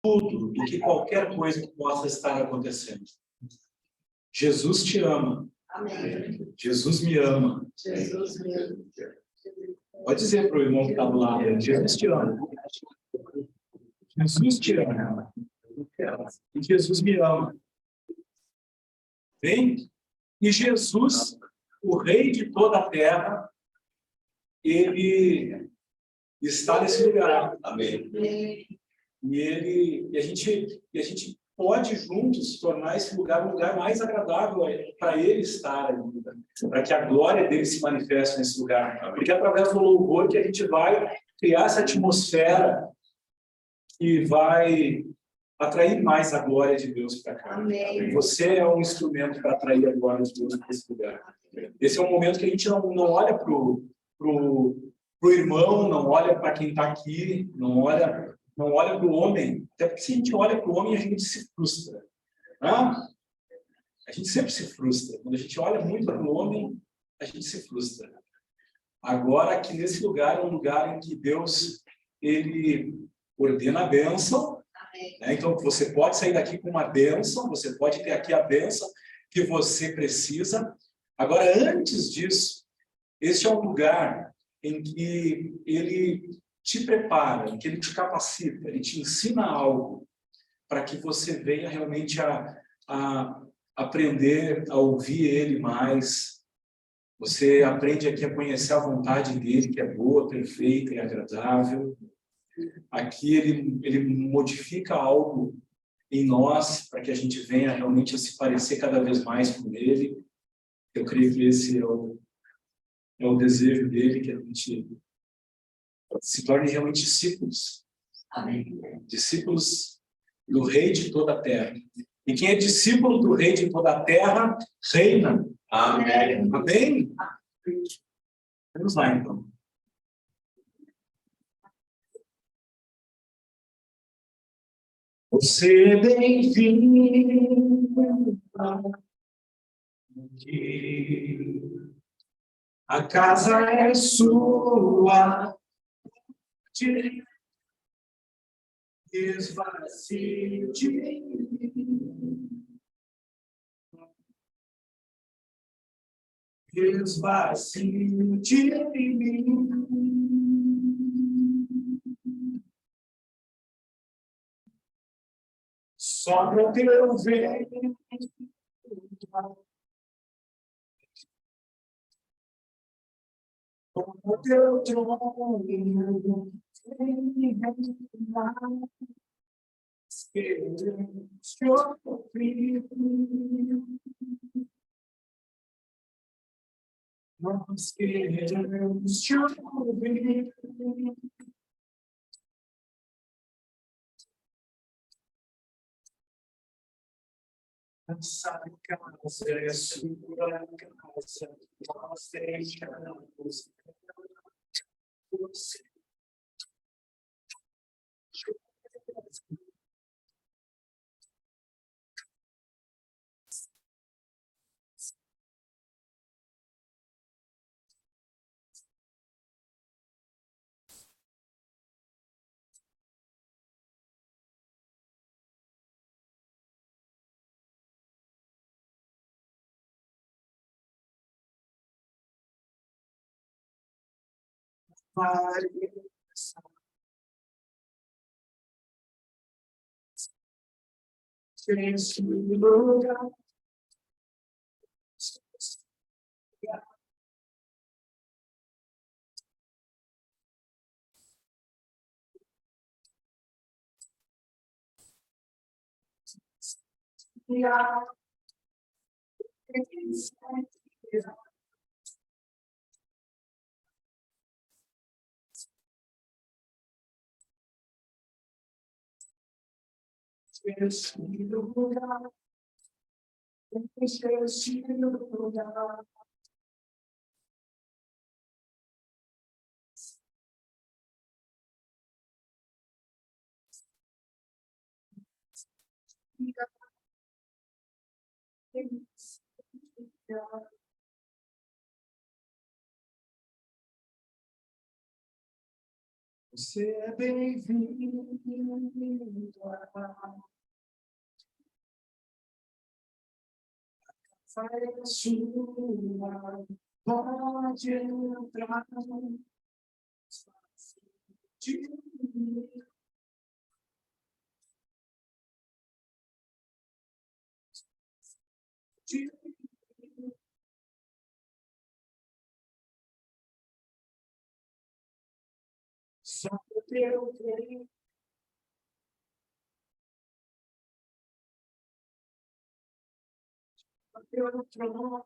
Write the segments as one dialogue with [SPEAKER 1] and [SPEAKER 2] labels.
[SPEAKER 1] tudo e que qualquer coisa que possa estar acontecendo. Jesus te ama.
[SPEAKER 2] Amém.
[SPEAKER 1] Jesus me ama.
[SPEAKER 2] Jesus me ama.
[SPEAKER 1] Pode dizer para o irmão que está do lado, Jesus te ama. Jesus te ama. E Jesus me ama. Bem? E Jesus, o Rei de toda a terra, ele está nesse lugar. Amém. E a gente pode juntos tornar esse lugar um lugar mais agradável para ele estar ali, para que a glória dele se manifeste nesse lugar. Porque é através do louvor que a gente vai criar essa atmosfera que vai atrair mais a glória de Deus para cá. Amém. Você é um instrumento para atrair a glória de Deus para esse lugar. Esse é um momento que a gente não olha pro irmão, não olha para quem está aqui, não olha para o homem. Até porque se a gente olha para o homem, a gente se frustra. Né? A gente sempre se frustra. Quando a gente olha muito para o homem, a gente se frustra. Agora, aqui nesse lugar, é um lugar em que Deus, ele ordena a bênção. Né? Então, você pode sair daqui com uma bênção, você pode ter aqui a bênção que você precisa. Agora, antes disso, este é um lugar em que ele te prepara, em que ele te capacita, ele te ensina algo para que você venha realmente a aprender a ouvir ele mais. Você aprende aqui a conhecer a vontade dele, que é boa, perfeita e agradável. Aqui ele modifica algo em nós para que a gente venha realmente a se parecer cada vez mais com ele. Eu creio que esse é o desejo dele, que a gente se torne realmente discípulos. Amém. Discípulos do Rei de toda a terra. E quem é discípulo do Rei de toda a terra, reina. Amém. Amém? Vamos lá, então. Você é bem-vindo aqui. A casa é sua. Esvazie de mim. Esvazie de mim. Só para teu ver. O teu trono. Nós queremos te ouvir. Essa casa é sua casa, nós deixamos você. Esse lugar. Você é bem-vindo a casa é sua, pode entrar. Só o teu querer. O teu trono.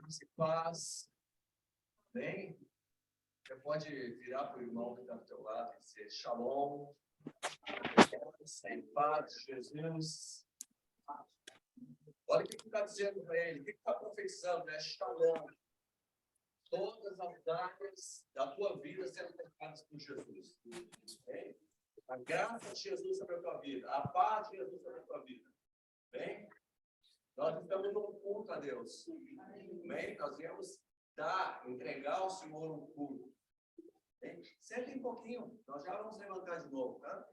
[SPEAKER 3] Se paz, bem? Você pode virar para o irmão que está do teu lado e dizer shalom, sem paz, Jesus. Olha o que está dizendo para ele, o que está profetizando, né? Shalom. Todas as áreas da tua vida serão tocadas por Jesus. Bem? A graça de Jesus sobre a tua vida, a paz de Jesus sobre a tua vida. Bem? Nós estamos num culto a Deus. Amém? Nós viemos entregar ao Senhor um culto. Senta um pouquinho, nós já vamos levantar de novo, tá?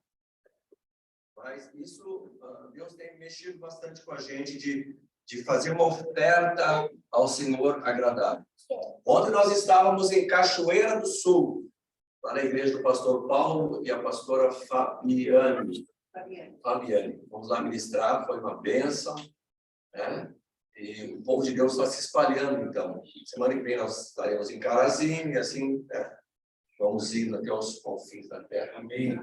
[SPEAKER 3] Mas isso, Deus tem mexido bastante com a gente de fazer uma oferta ao Senhor agradável. Ontem nós estávamos em Cachoeira do Sul, lá na igreja do pastor Paulo e a pastora Fabiane. Vamos lá ministrar, foi uma bênção. Né? E o povo de Deus está se espalhando, então. Semana que vem nós estaremos em Carazinho e assim, né? Vamos ir até os confins da terra. Amém.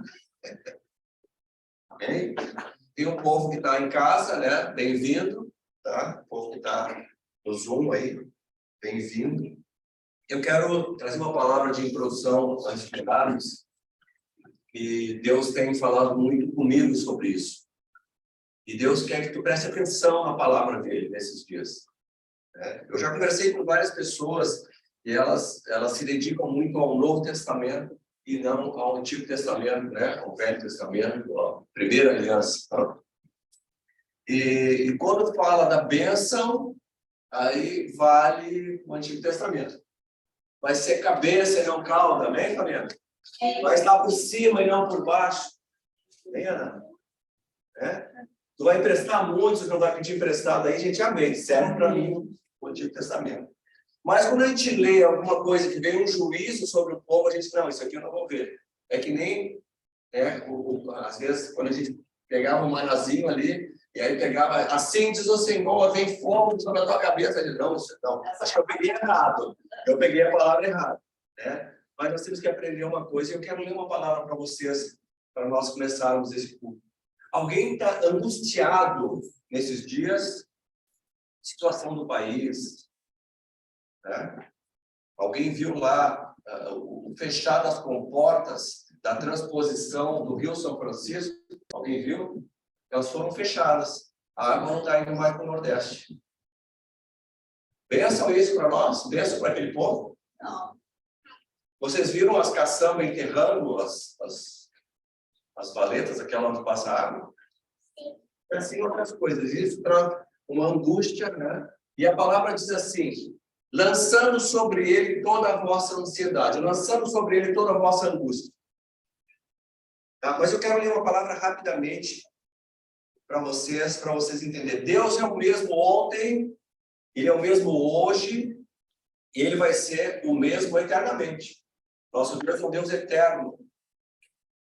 [SPEAKER 3] Amém? Tem um povo que está em casa, né? Bem-vindo, tá? O povo que está no Zoom aí, bem-vindo. Eu quero trazer uma palavra de introdução antes de chegarmos, que Deus tem falado muito comigo sobre isso. E Deus quer que tu preste atenção na palavra dele nesses dias. Eu já conversei com várias pessoas e elas se dedicam muito ao Novo Testamento e não ao Antigo Testamento, né? Ao Velho Testamento, à Primeira Aliança. Tá? E quando fala da bênção, aí vale o Antigo Testamento. Vai ser cabeça e não cauda, amém, Fabiana? Vai estar por cima e não por baixo. Amém, Ana? Tu vai emprestar muito, você não vai pedir emprestado aí, gente, amém. Serve para mim o Antigo Testamento. Mas quando a gente lê alguma coisa que vem um juízo sobre o povo, a gente não, isso aqui eu não vou ver. É que nem, às vezes, quando a gente pegava um manazinho ali, e aí pegava, assim diz o Senhor, vem fogo sobre a tua cabeça. Ele, não, acho que eu peguei errado. Eu peguei a palavra errada. Né? Mas nós temos que aprender uma coisa, e eu quero ler uma palavra para vocês, para nós começarmos esse culto. Alguém está angustiado nesses dias? Situação do país. Né? Alguém viu lá o fechar das comportas da transposição do Rio São Francisco? Alguém viu? Elas foram fechadas. A água não está indo mais para o Nordeste. Benção isso para nós? Benção para aquele povo?
[SPEAKER 2] Não.
[SPEAKER 3] Vocês viram as caçambas enterrando as valetas, aquela onde passa água?
[SPEAKER 2] Sim.
[SPEAKER 3] Assim, outras coisas. Isso traz uma angústia, né? E a palavra diz assim, lançando sobre ele toda a vossa ansiedade, lançando sobre ele toda a vossa angústia. Tá? Mas eu quero ler uma palavra rapidamente para vocês entenderem. Deus é o mesmo ontem, Ele é o mesmo hoje, e Ele vai ser o mesmo eternamente. Nosso Deus é um Deus eterno.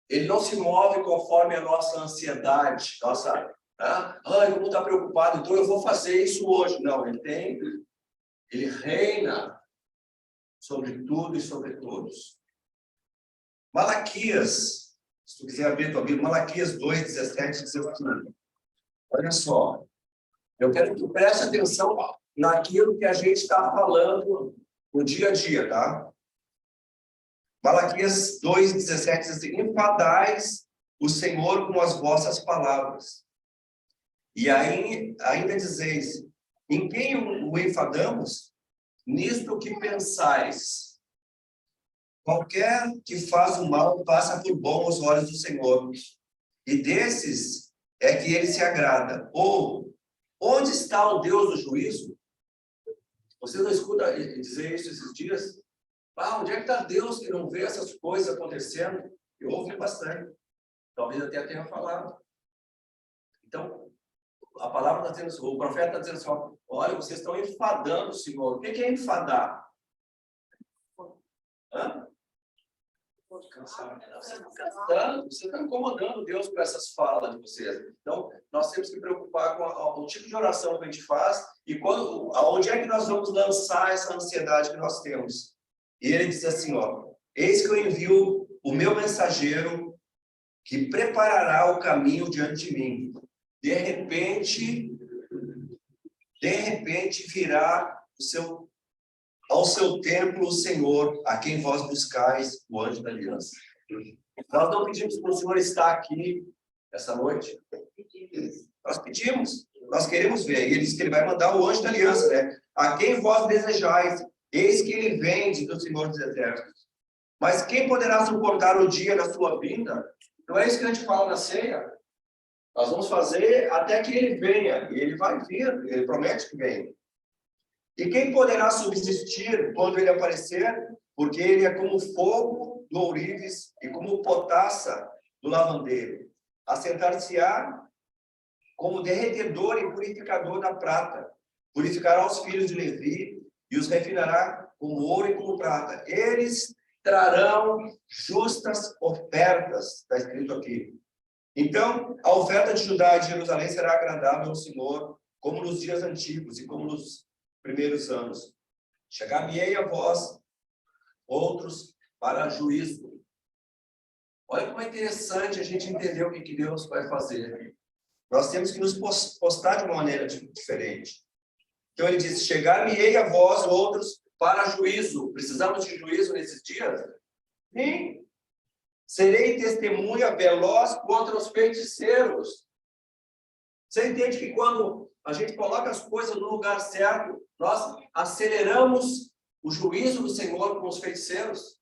[SPEAKER 3] Ele não se move conforme a nossa ansiedade, eu vou estar preocupado, então eu vou fazer isso hoje. Não, Ele reina sobre tudo e sobre todos. Malaquias, se tu quiser abrir tua Bíblia, Malaquias 2:17 diz assim, olha só, eu quero que tu preste atenção naquilo que a gente está falando no dia a dia, tá? Malaquias 2:17 diz assim, enfadais o Senhor com as vossas palavras. E ainda dizeis, em quem o enfadamos? Nisto que pensais. Qualquer que faz o mal passa por bom aos olhos do Senhor. E desses é que ele se agrada. Ou, onde está o Deus do juízo? Você não escuta dizer isso esses dias? Onde é que está Deus que não vê essas coisas acontecendo? Eu ouvi bastante. Talvez até tenha falado. Então, a palavra está dizendo, o profeta está dizendo assim, olha, vocês estão enfadando o Senhor. O que é enfadar? Você está incomodando Deus com essas falas de vocês. Então, nós temos que preocupar com o tipo de oração que a gente faz e aonde é que nós vamos lançar essa ansiedade que nós temos. E ele diz assim, eis que eu envio o meu mensageiro que preparará o caminho diante de mim. De repente virá ao seu templo o Senhor, a quem vós buscais, o anjo da aliança. Nós não pedimos para o Senhor estar aqui essa noite. Nós pedimos, nós queremos ver. E ele diz que ele vai mandar o anjo da aliança, né? A quem vós desejais, eis que ele vem, diz o Senhor dos Exércitos. Mas quem poderá suportar o dia da sua vinda? Não é isso que a gente fala na ceia? Nós vamos fazer até que ele venha. E ele vai vir, ele promete que vem. E quem poderá subsistir quando ele aparecer? Porque ele é como fogo do ourives e como potassa do lavandeiro. Assentar-se-á como derretedor e purificador da prata. Purificará os filhos de Levi e os refinará como ouro e como prata. Eles trarão justas ofertas, está escrito aqui. Então, a oferta de Judá e de Jerusalém será agradável ao Senhor, como nos dias antigos e como nos primeiros anos. Chegar-me-ei a vós, outros, para juízo. Olha como é interessante a gente entender o que Deus vai fazer. Nós temos que nos postar de uma maneira diferente. Então ele diz, chegar-me-ei a vós, outros, para juízo. Precisamos de juízo nesses dias? Sim. Serei testemunha veloz contra os feiticeiros. Você entende que quando a gente coloca as coisas no lugar certo, nós aceleramos o juízo do Senhor com os feiticeiros?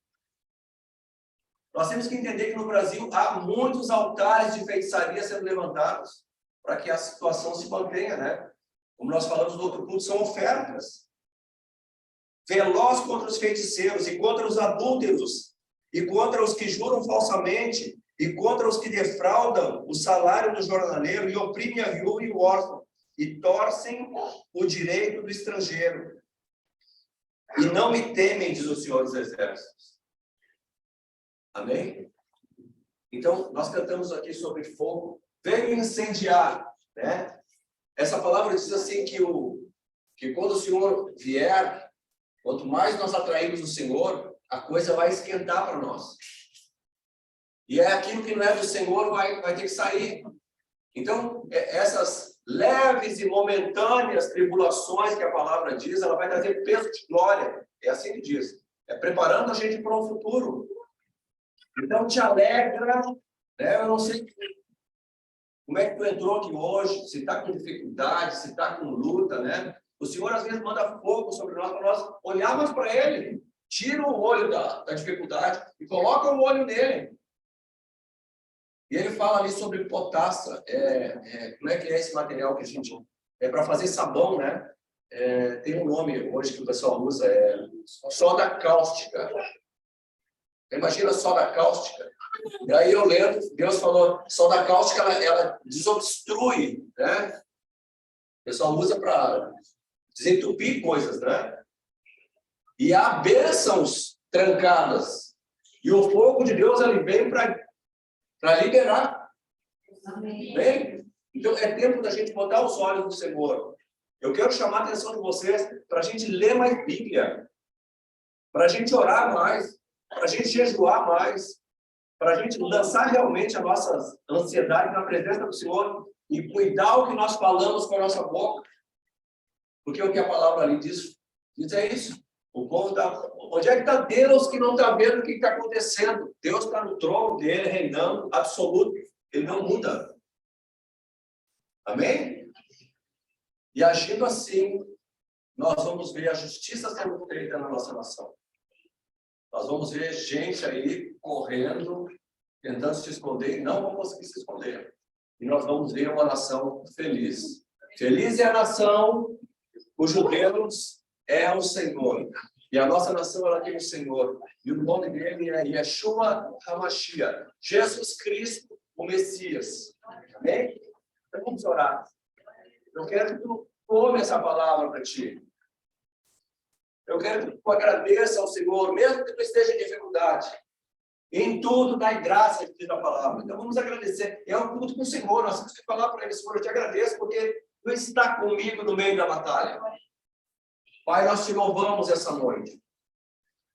[SPEAKER 3] Nós temos que entender que no Brasil há muitos altares de feitiçaria sendo levantados para que a situação se mantenha, né? Como nós falamos no outro culto, são ofertas.
[SPEAKER 4] veloz contra os feiticeiros, e contra os adúlteros, e contra os que juram falsamente, e contra os que defraudam o salário do jornaleiro, e oprimem a viúva e o órfão, e torcem o direito do estrangeiro. E não me temem, diz o Senhor dos Exércitos. Amém? Então, nós cantamos aqui sobre fogo. Veio incendiar, né? Essa palavra diz assim que quando o Senhor vier, quanto mais nós atraímos o Senhor, a coisa vai esquentar para nós. E é aquilo que não é do Senhor vai ter que sair. Então, essas leves e momentâneas tribulações que a palavra diz, ela vai trazer peso de glória. É assim que diz. É preparando a gente para um futuro. Então, te alegra, né? Eu não sei como é que tu entrou aqui hoje, se está com dificuldade, se está com luta, né? O Senhor, às vezes, manda fogo sobre nós, para nós olharmos para Ele. Tira o olho da dificuldade e coloca o olho nele. E ele fala ali sobre potassa. Como é que é esse material que a gente... É para fazer sabão, né? Tem um nome hoje que o pessoal usa, soda cáustica. Imagina soda cáustica. E aí eu lendo, Deus falou, soda cáustica, ela desobstrui, né? O pessoal usa para desentupir coisas, né? E há bênçãos trancadas. E o fogo de Deus, ele vem para liberar. Amém? Então, é tempo da gente botar os olhos no Senhor. Eu quero chamar a atenção de vocês para a gente ler mais Bíblia, para a gente orar mais, para a gente jejuar mais, para a gente lançar realmente a nossa ansiedade na presença do Senhor e cuidar o que nós falamos com a nossa boca. Porque o que a palavra ali diz é isso. O povo está... Onde é que está Deus que não está vendo o que está acontecendo? Deus está no trono dele, reinando, absoluto. Ele não muda. Amém? E agindo assim, nós vamos ver a justiça sendo feita na nossa nação. Nós vamos ver gente aí correndo, tentando se esconder, e não vão conseguir se esconder. E nós vamos ver uma nação feliz. Feliz é a nação cujo Deus é o Senhor. E a nossa nação, ela tem o Senhor. E o nome dele é Yeshua HaMashiach. Jesus Cristo, o Messias. Amém? Então vamos orar. Eu quero que tu tome essa palavra para ti. Eu quero que tu agradeça ao Senhor, mesmo que tu esteja em dificuldade. Em tudo, dai graça, diz a palavra. Então vamos agradecer. É um culto com o Senhor. Nós temos que falar para ele, Senhor, eu te agradeço porque tu está comigo no meio da batalha. Pai, nós te louvamos essa noite.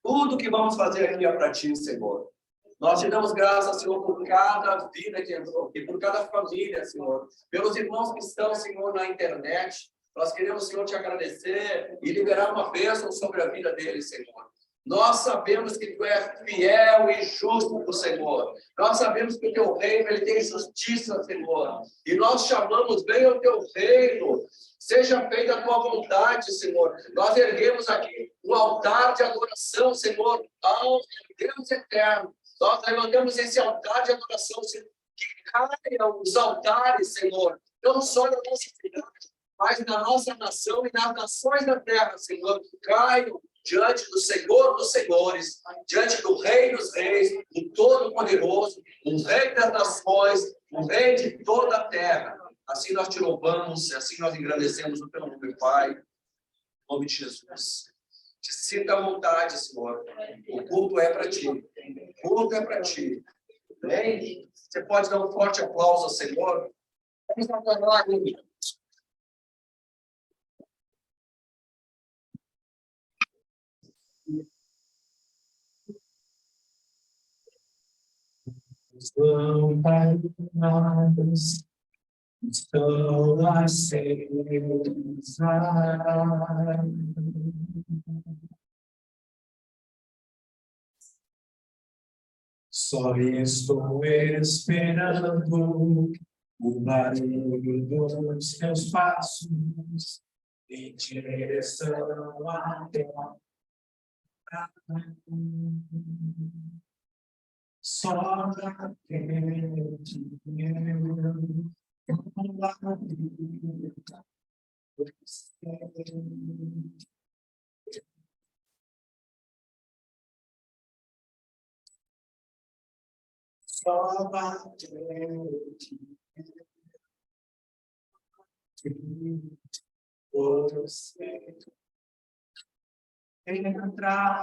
[SPEAKER 4] Tudo que vamos fazer aqui é para ti, Senhor. Nós te damos graças, Senhor, por cada vida que entrou aqui, por cada família, Senhor. Pelos irmãos que estão, Senhor, na internet. Nós queremos, Senhor, te agradecer e liberar uma bênção sobre a vida deles, Senhor. Nós sabemos que tu és fiel e justo para o Senhor. Nós sabemos que o teu reino, ele tem justiça, Senhor. E nós chamamos, venha o teu reino. Seja feita a tua vontade, Senhor. Nós erguemos aqui um altar de adoração, Senhor, ao Deus eterno. Nós levantamos esse altar de adoração, Senhor. Que caiam os altares, Senhor, não só na nossa cidade, mas na nossa nação e nas nações da terra, Senhor. Caiam diante do Senhor dos Senhores, diante do Rei dos Reis, do Todo-Poderoso, o Rei das Nações, o Rei de toda a terra. Assim nós te louvamos, assim nós engrandecemos o teu nome, Pai, em nome de Jesus. Te sinta à vontade, Senhor. O culto é para ti. O culto é para ti. Amém? Você pode dar um forte aplauso ao Senhor? Vamos adorar Ele.
[SPEAKER 1] São paradas, estão acesas. Só estou esperando o barulho dos teus passos em direção à terra. Só naquele Só batente. Você entrar.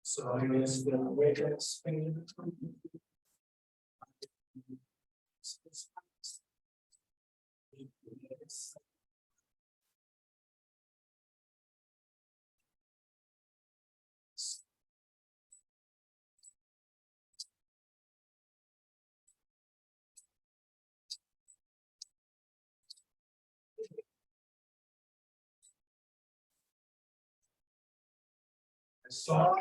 [SPEAKER 1] So is the way to spin. Só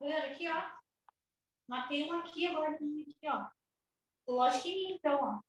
[SPEAKER 2] Galera, aqui, ó. Matei um aqui, agora tem um aqui, ó. Lógico que então, ó.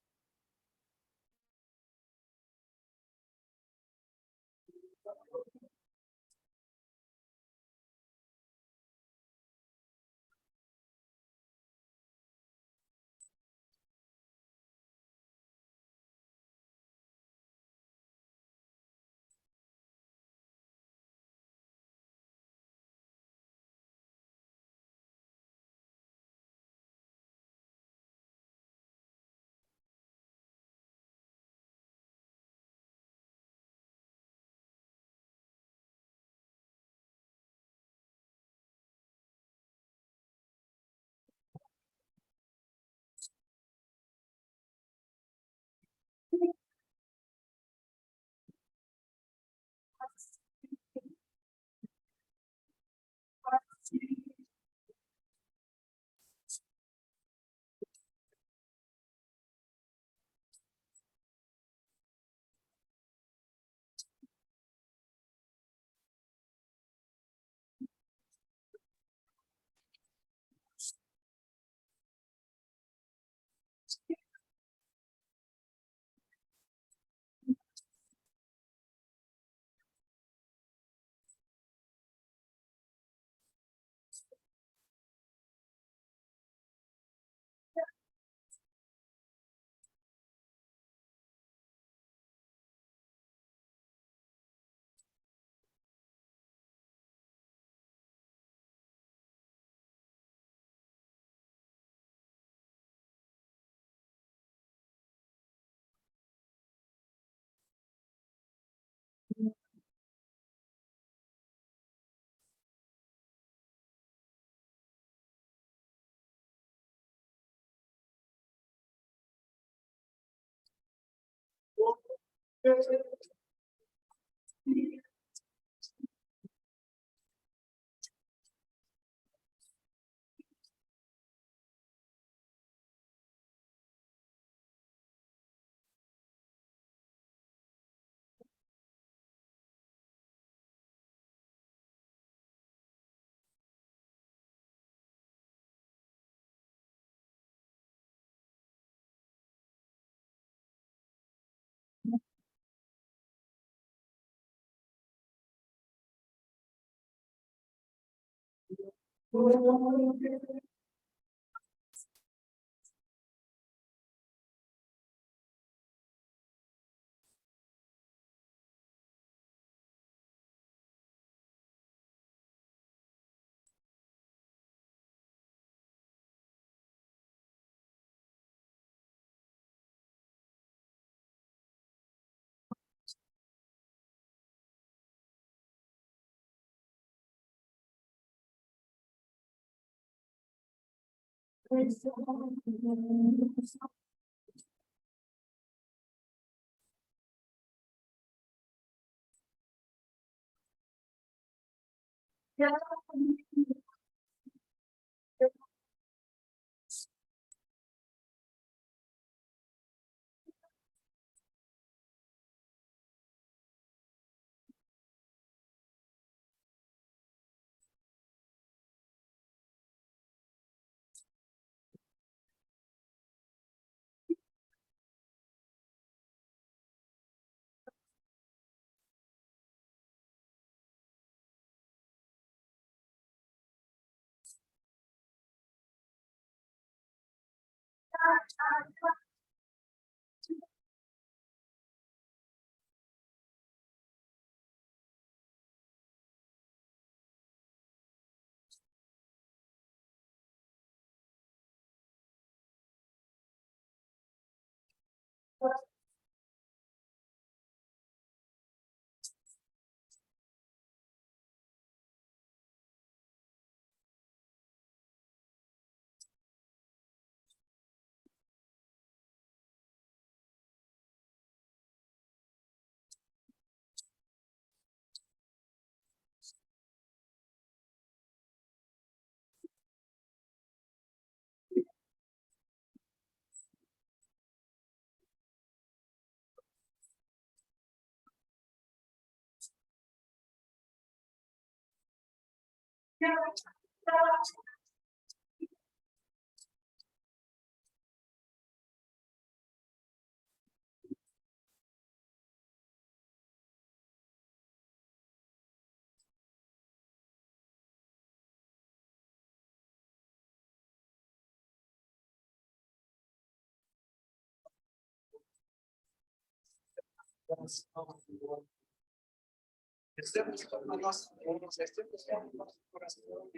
[SPEAKER 3] Receba a nossa força, receba o nosso coração,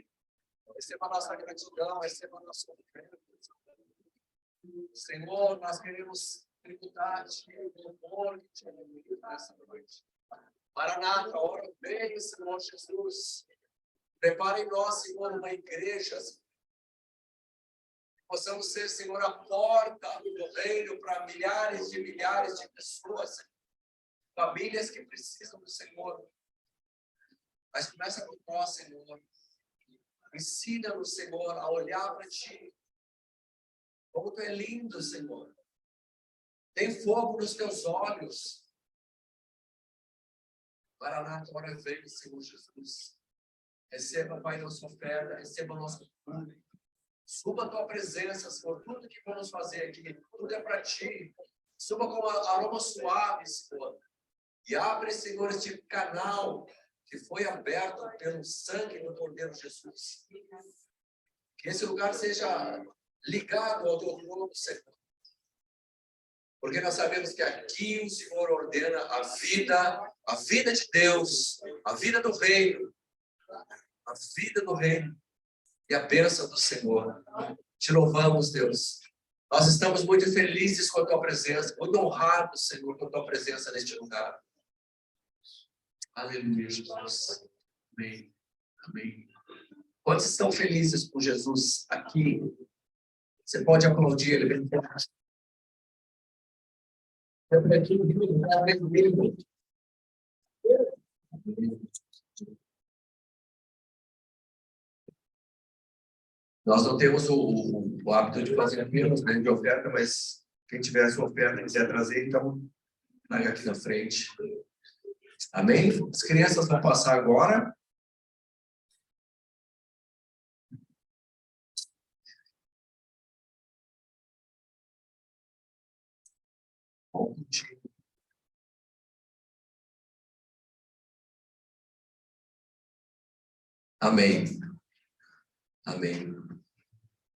[SPEAKER 3] receba a nossa gratidão, receba a nossa oferta. Senhor, nós queremos tributar a Ti o amor que Te alimenta nessa noite. Maranata, ora vem, Senhor Jesus. Prepara em nós, Senhor, uma igreja, Senhor. Possamos ser, Senhor, a porta do reino para milhares de pessoas, Senhor. Famílias que precisam do Senhor. Mas começa com nós, Senhor. Ensina-nos, Senhor, a olhar para Ti. Como Tu é lindo, Senhor. Tem fogo nos Teus olhos. Maranata, ora vem, Senhor Jesus. Receba, Pai, nossa oferta. Receba nosso culto. Suba a Tua presença, Senhor. Tudo que vamos fazer aqui, tudo é para Ti. Suba com aroma suave, Senhor. E abre, Senhor, este canal que foi aberto pelo sangue do Cordeiro Jesus. Que esse lugar seja ligado ao Teu trono, Senhor. Porque nós sabemos que aqui o Senhor ordena a vida de Deus, a vida do reino, e a bênção do Senhor. Te louvamos, Deus. Nós estamos muito felizes com a Tua presença, muito honrados, Senhor, com a Tua presença neste lugar. Aleluia, Jesus. Amém. Amém. Quantos estão felizes com Jesus aqui? Você pode aplaudir Ele bem forte. Nós não temos o hábito de fazer apenas de oferta, mas quem tiver a sua oferta e quiser trazer, então, traga aqui na frente. Amém? As crianças vão passar agora. Amém. Amém.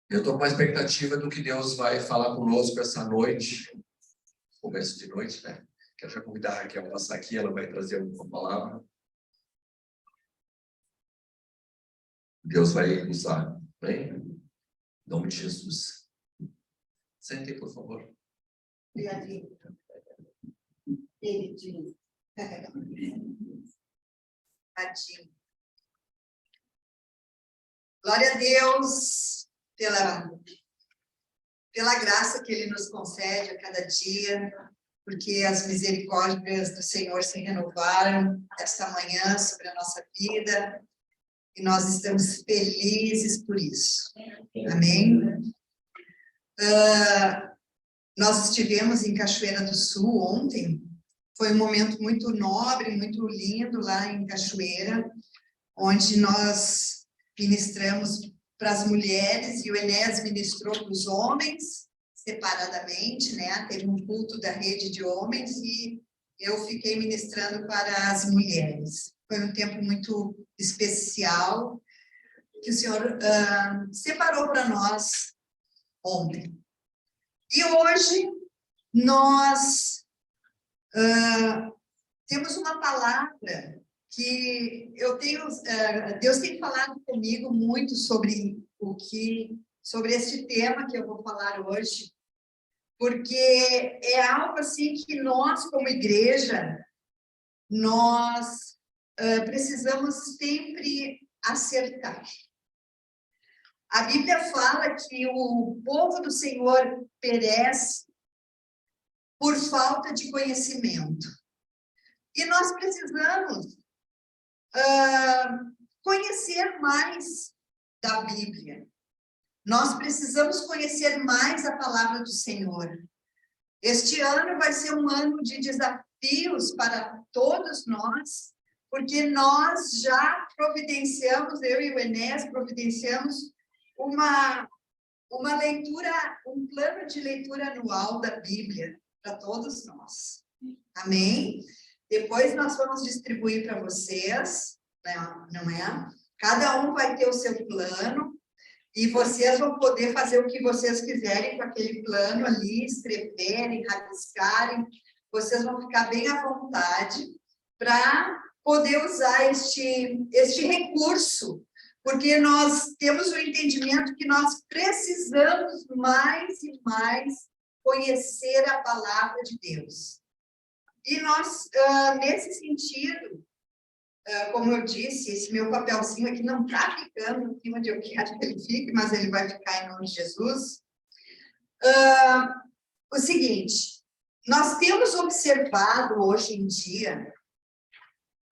[SPEAKER 3] Eu estou com a expectativa do que Deus vai falar conosco essa noite. Começo de noite, né? Quero já convidar a Raquel a passar aqui, ela vai trazer uma palavra. Deus vai usar, bem? Em nome de Jesus. Sentem, por favor.
[SPEAKER 5] Obrigadinho. Tadinho. Glória a Deus pela pela graça que Ele nos concede a cada dia, porque as misericórdias do Senhor se renovaram esta manhã sobre a nossa vida, e nós estamos felizes por isso. Amém? Nós estivemos em Cachoeira do Sul ontem, foi um momento muito nobre, muito lindo lá em Cachoeira, onde nós ministramos para as mulheres, e o Enéas ministrou para os homens, separadamente, né? Teve um culto da rede de homens, e eu fiquei ministrando para as mulheres. Foi um tempo muito especial, que o Senhor separou para nós ontem. E hoje, nós temos uma palavra que eu tenho, Deus tem falado comigo muito sobre este tema que eu vou falar hoje, porque é algo assim que nós, como igreja, nós precisamos sempre acertar. A Bíblia fala que o povo do Senhor perece por falta de conhecimento. E nós precisamos conhecer mais da Bíblia. Nós precisamos conhecer mais a palavra do Senhor. Este ano vai ser um ano de desafios para todos nós, porque nós já providenciamos, eu e o Enéas providenciamos uma leitura, um plano de leitura anual da Bíblia para todos nós. Amém? Depois nós vamos distribuir para vocês, né? Não é? Cada um vai ter o seu plano, e vocês vão poder fazer o que vocês quiserem com aquele plano ali, escreverem, rabiscarem. Vocês vão ficar bem à vontade para poder usar este recurso, porque nós temos o entendimento que nós precisamos mais e mais conhecer a palavra de Deus. E nós, nesse sentido, como eu disse, esse meu papelzinho aqui não está ficando aqui onde eu quero que ele fique, mas ele vai ficar em nome de Jesus. O seguinte, nós temos observado hoje em dia,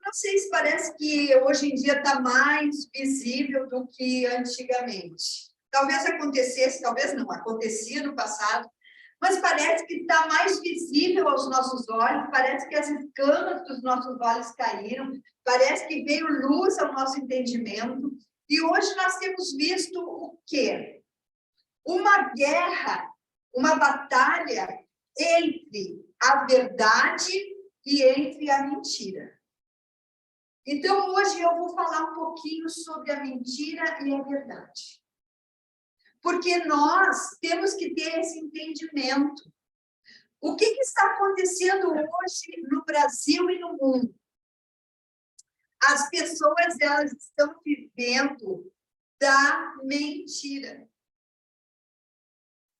[SPEAKER 5] não sei se parece que hoje em dia está mais visível do que antigamente. Talvez acontecesse, talvez não, acontecia no passado, mas parece que está mais visível aos nossos olhos, parece que as escamas dos nossos olhos caíram, parece que veio luz ao nosso entendimento, e hoje nós temos visto o quê? Uma guerra, uma batalha entre a verdade e entre a mentira. Então, hoje eu vou falar um pouquinho sobre a mentira e a verdade. Porque nós temos que ter esse entendimento. O que está acontecendo hoje no Brasil e no mundo? As pessoas, elas estão vivendo da mentira.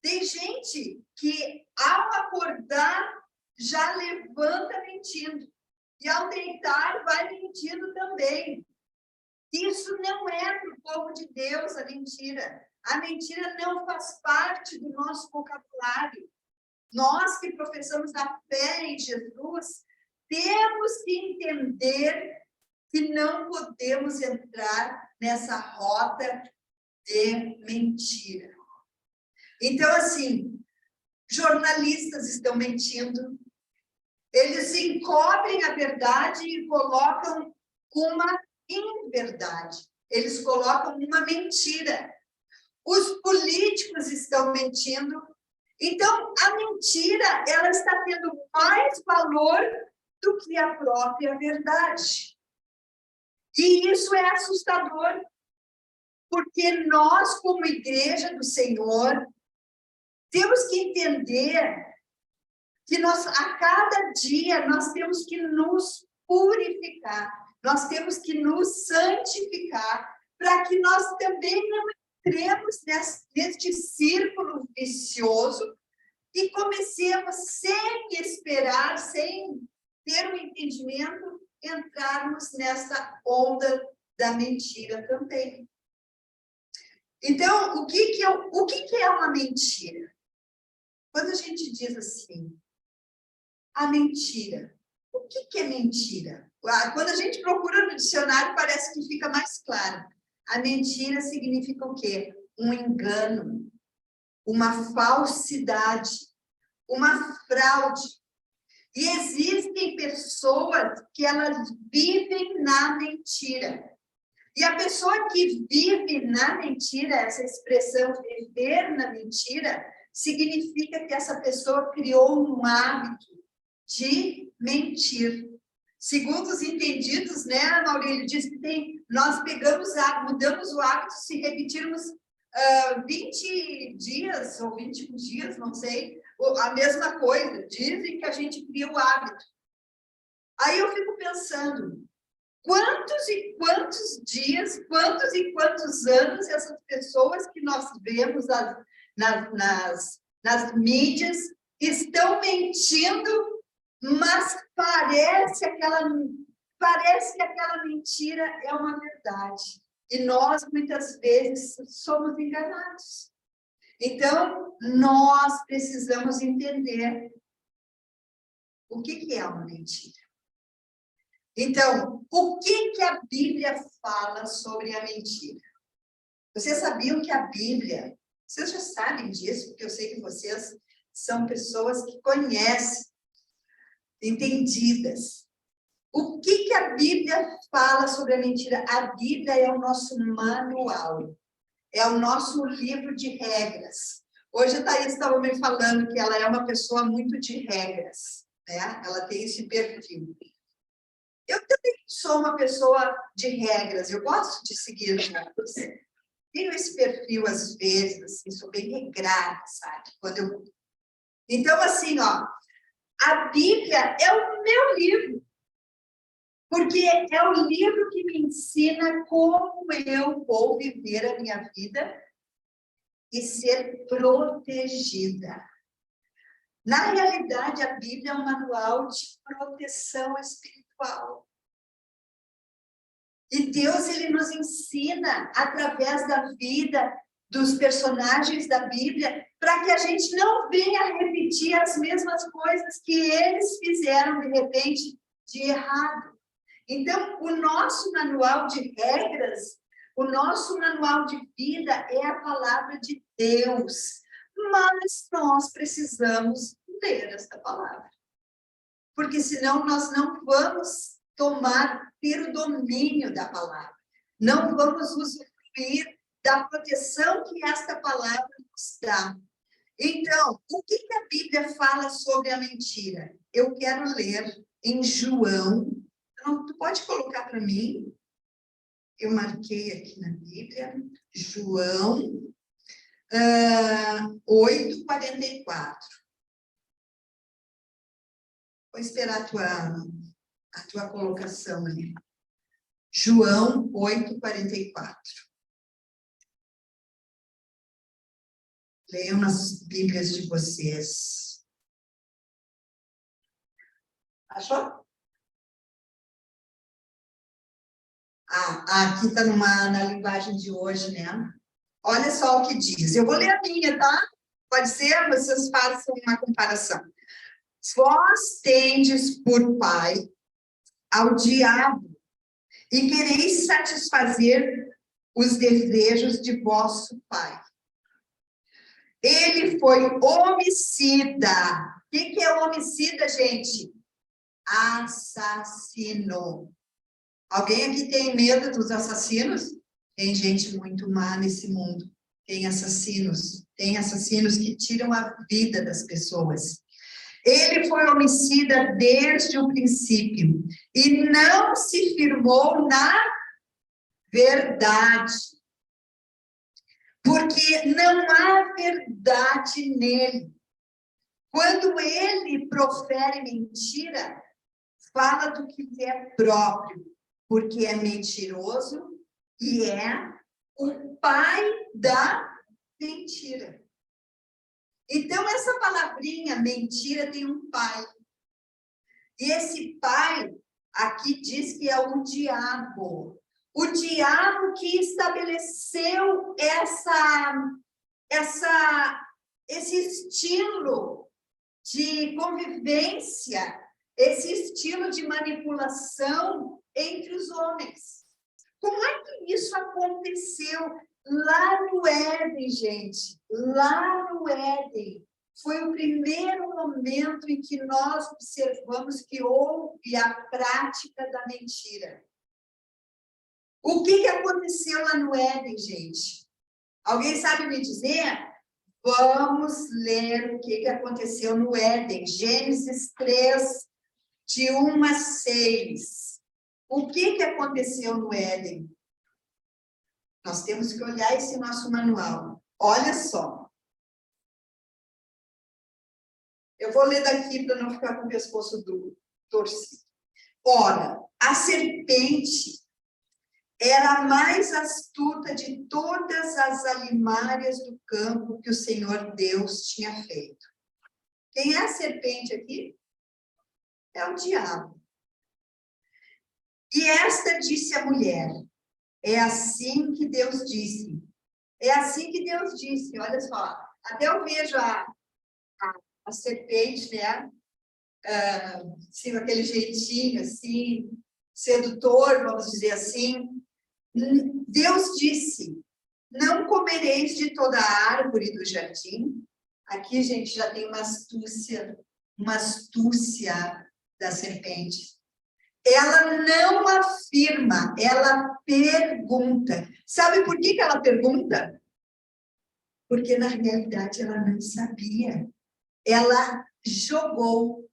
[SPEAKER 5] Tem gente que, ao acordar, já levanta mentindo. E ao deitar, vai mentindo também. Isso não é para o povo de Deus, a mentira. A mentira não faz parte do nosso vocabulário. Nós que professamos a fé em Jesus, temos que entender que não podemos entrar nessa rota de mentira. Então, assim, jornalistas estão mentindo, eles encobrem a verdade e colocam uma inverdade, eles colocam uma mentira. Os políticos estão mentindo. Então, a mentira, ela está tendo mais valor do que a própria verdade. E isso é assustador, porque nós, como igreja do Senhor, temos que entender que nós, a cada dia, nós temos que nos purificar, nós temos que nos santificar, para que nós também não entremos neste círculo vicioso e comecemos, sem esperar, sem ter um entendimento, entrarmos nessa onda da mentira também. Então, o que é uma mentira? quando a gente diz assim, a mentira, o que é mentira? Quando a gente procura no dicionário, parece que fica mais claro. A mentira significa o quê? Um engano, uma falsidade, uma fraude. E existem pessoas que elas vivem na mentira. E a pessoa que vive na mentira, essa expressão viver na mentira, significa que essa pessoa criou um hábito de mentir. Segundo os entendidos, né, Maurílio, diz que nós mudamos o hábito se repetirmos 20 dias ou 21 dias, não sei, a mesma coisa. Dizem que a gente cria o hábito. Aí eu fico pensando, quantos e quantos dias, quantos e quantos anos essas pessoas que nós vemos nas mídias estão mentindo, mas parece que aquela mentira é uma verdade. E nós, muitas vezes, somos enganados. Então, nós precisamos entender o que é uma mentira. Então, o que a Bíblia fala sobre a mentira? Vocês sabiam que a Bíblia, vocês já sabem disso, porque eu sei que vocês são pessoas que conhecem, entendidas. O que a Bíblia fala sobre a mentira? A Bíblia é o nosso manual, é o nosso livro de regras. Hoje a Thaís estava me falando que ela é uma pessoa muito de regras, né? Ela tem esse perfil. Eu também sou uma pessoa de regras, eu gosto de seguir regras. Tenho esse perfil, às vezes, assim, sou bem regrada, sabe? Então, assim, ó, a Bíblia é o meu livro, porque é o livro que me ensina como eu vou viver a minha vida e ser protegida. Na realidade, a Bíblia é um manual de proteção espiritual. E Deus, ele nos ensina, através da vida dos personagens da Bíblia, para que a gente não venha repetir as mesmas coisas que eles fizeram, de repente, de errado. Então, o nosso manual de regras, o nosso manual de vida é a palavra de Deus. Mas nós precisamos ler essa palavra. Porque senão nós não vamos ter o domínio da palavra. Não vamos usufruir da proteção que esta palavra nos dá. Então, o que a Bíblia fala sobre a mentira? Eu quero ler em João. Então, tu pode colocar para mim? Eu marquei aqui na Bíblia. João 8:44. Vou esperar a tua colocação ali. João 8:44. Leiam nas Bíblias de vocês. Achou? Aqui está na linguagem de hoje, né? Olha só o que diz. Eu vou ler a minha, tá? Pode ser? Vocês façam uma comparação. Vós tendes por pai ao diabo e quereis satisfazer os desejos de vosso pai. Ele foi homicida. O que é homicida, gente? Assassino. Alguém aqui tem medo dos assassinos? Tem gente muito má nesse mundo. Tem assassinos que tiram a vida das pessoas. Ele foi homicida desde o princípio e não se firmou na verdade. Porque não há verdade nele. Quando ele profere mentira, fala do que lhe é próprio, porque é mentiroso e é o pai da mentira. Então, essa palavrinha, mentira, tem um pai. E esse pai, aqui diz que é o diabo. O diabo que estabeleceu essa esse estilo de convivência, esse estilo de manipulação entre os homens. Como é que isso aconteceu lá no Éden, gente? Lá no Éden. Foi o primeiro momento em que nós observamos que houve a prática da mentira. O que aconteceu lá no Éden, gente? Alguém sabe me dizer? Vamos ler o que aconteceu no Éden. Gênesis 3, de 1 a 6. O que aconteceu no Éden? Nós temos que olhar esse nosso manual. Olha só. Eu vou ler daqui para não ficar com o pescoço torcido. Ora, a serpente era a mais astuta de todas as alimárias do campo que o Senhor Deus tinha feito. Quem é a serpente aqui? É o diabo. E esta disse à mulher, é assim que Deus disse. É assim que Deus disse, olha só. Até eu vejo a serpente, né? Assim, aquele jeitinho, assim, sedutor, vamos dizer assim. Deus disse, não comereis de toda a árvore do jardim. Aqui, gente, já tem uma astúcia da serpente. Ela não afirma, ela pergunta. Sabe por que ela pergunta? Porque, na realidade, ela não sabia. Ela jogou.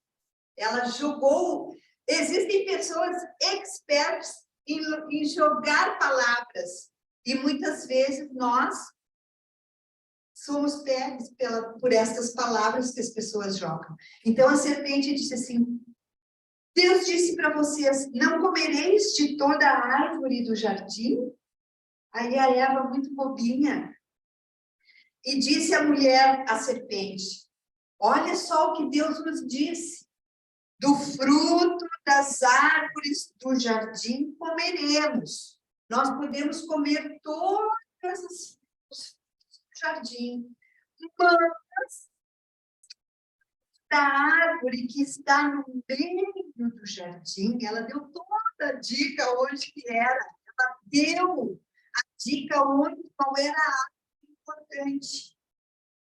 [SPEAKER 5] Existem pessoas expertas em jogar palavras. E muitas vezes nós somos pegos por essas palavras que as pessoas jogam. Então a serpente disse assim, Deus disse para vocês, não comereis de toda a árvore do jardim? Aí a Eva, muito bobinha, e disse a mulher, a serpente, olha só o que Deus nos disse. Do fruto das árvores do jardim comeremos. Nós podemos comer todas as frutas do jardim. Mas da árvore que está no meio do jardim, ela deu toda a dica onde que era. Ela deu a dica qual era a árvore importante.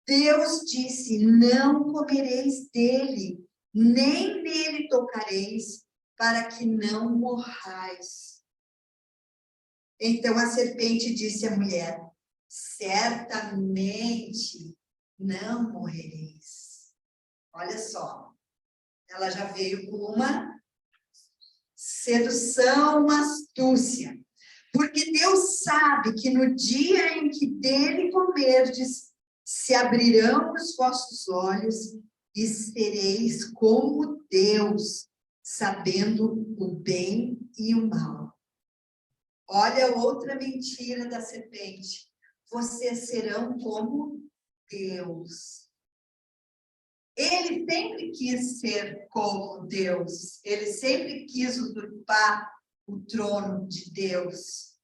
[SPEAKER 5] Deus disse, não comereis dele, nem nele tocareis, para que não morrais. Então a serpente disse à mulher, certamente não morrereis. Olha só, ela já veio com uma sedução, uma astúcia. Porque Deus sabe que no dia em que dele comerdes, se abrirão os vossos olhos e sereis como Deus, sabendo o bem e o mal. Olha outra mentira da serpente. Vocês serão como Deus. Ele sempre quis ser como Deus. Ele sempre quis usurpar o trono de Deus.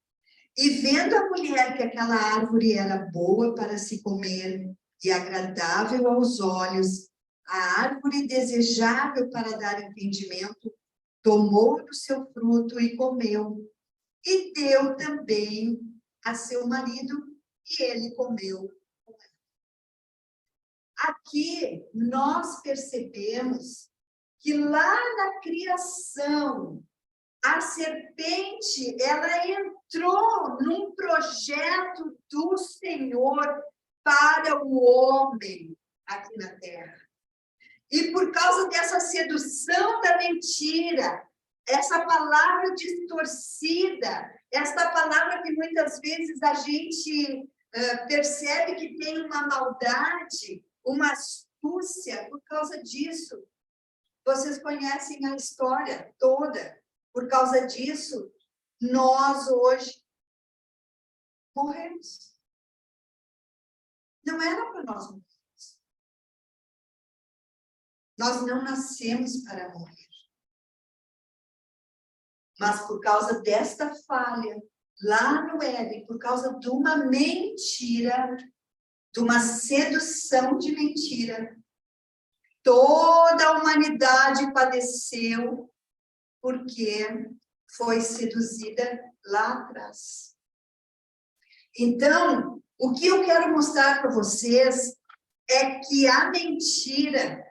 [SPEAKER 5] E vendo a mulher que aquela árvore era boa para se comer e agradável aos olhos, a árvore desejável para dar entendimento, tomou do seu fruto e comeu. E deu também a seu marido, e ele comeu. Aqui nós percebemos que lá na criação, a serpente, ela entrou num projeto do Senhor para o homem aqui na terra. E por causa dessa sedução da mentira, essa palavra distorcida, essa palavra que muitas vezes a gente percebe que tem uma maldade, uma astúcia, por causa disso. Vocês conhecem a história toda. Por causa disso, nós hoje morremos. Não era para nós morrermos. Nós não nascemos para morrer. Mas por causa desta falha, lá no Éden, por causa de uma mentira, de uma sedução de mentira. Toda a humanidade padeceu porque foi seduzida lá atrás. Então, o que eu quero mostrar para vocês é que a mentira,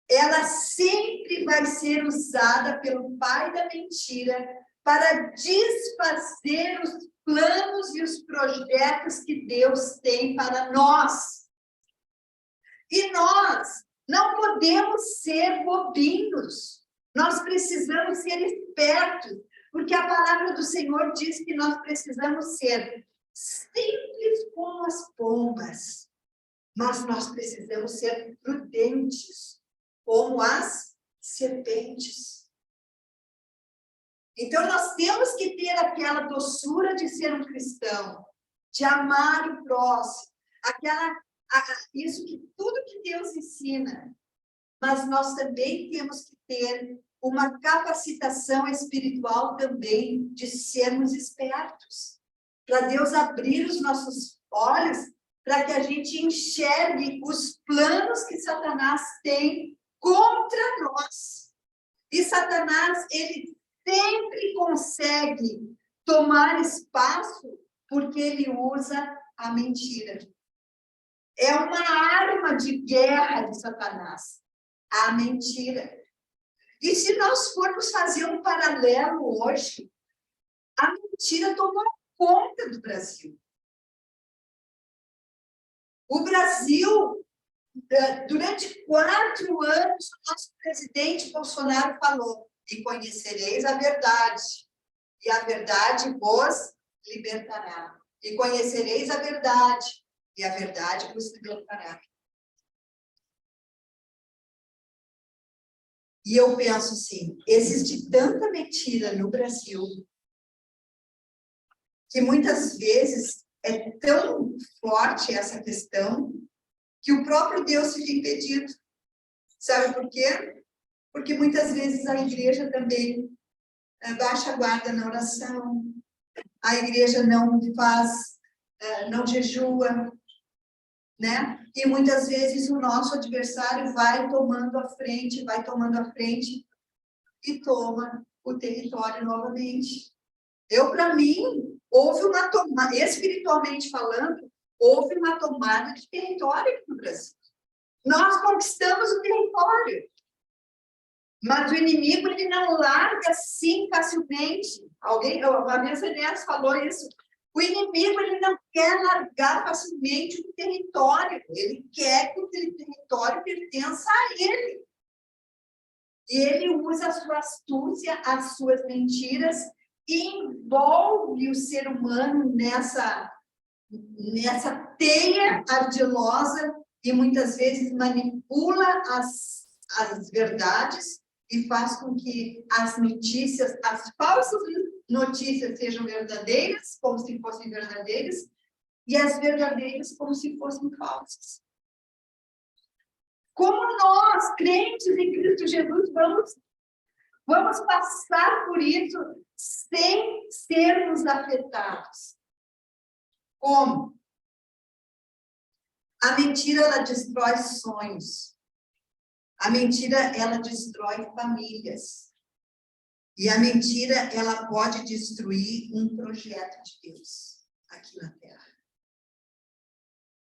[SPEAKER 5] ela sempre vai ser usada pelo pai da mentira para desfazer os planos e os projetos que Deus tem para nós. E nós não podemos ser bobinhos. Nós precisamos ser espertos, porque a palavra do Senhor diz que nós precisamos ser simples como as pombas, mas nós precisamos ser prudentes como as serpentes. Então, nós temos que ter aquela doçura de ser um cristão, de amar o próximo, isso que tudo que Deus ensina, mas nós também temos que ter uma capacitação espiritual também de sermos espertos, para Deus abrir os nossos olhos, para que a gente enxergue os planos que Satanás tem contra nós. E Satanás, ele sempre consegue tomar espaço porque ele usa a mentira. É uma arma de guerra de Satanás, a mentira. E se nós formos fazer um paralelo hoje, a mentira tomou conta do Brasil. O Brasil, durante 4 anos, o nosso presidente Bolsonaro falou: e conhecereis a verdade, e a verdade vos libertará. E conhecereis a verdade, e a verdade vos libertará. E eu penso assim, existe tanta mentira no Brasil, que muitas vezes é tão forte essa questão, que o próprio Deus fica impedido. Sabe por quê? Porque muitas vezes a igreja também baixa a guarda na oração, a igreja não faz, não jejua, né? E muitas vezes o nosso adversário vai tomando a frente e toma o território novamente. Para mim, houve uma tomada, espiritualmente falando, houve uma tomada de território aqui no Brasil. Nós conquistamos o território, mas o inimigo, ele não larga assim facilmente. A minha Enéas falou isso. O inimigo, ele não quer largar facilmente o território. Ele quer que o território pertença a ele. E ele usa a sua astúcia, as suas mentiras, e envolve o ser humano nessa teia ardilosa e muitas vezes manipula as verdades e faz com que as notícias, as falsas notícias sejam verdadeiras, como se fossem verdadeiras, e as verdadeiras como se fossem falsas. Como nós, crentes em Cristo Jesus, vamos passar por isso sem sermos afetados? Como? A mentira, ela destrói sonhos. A mentira, ela destrói famílias. E a mentira, ela pode destruir um projeto de Deus aqui na Terra.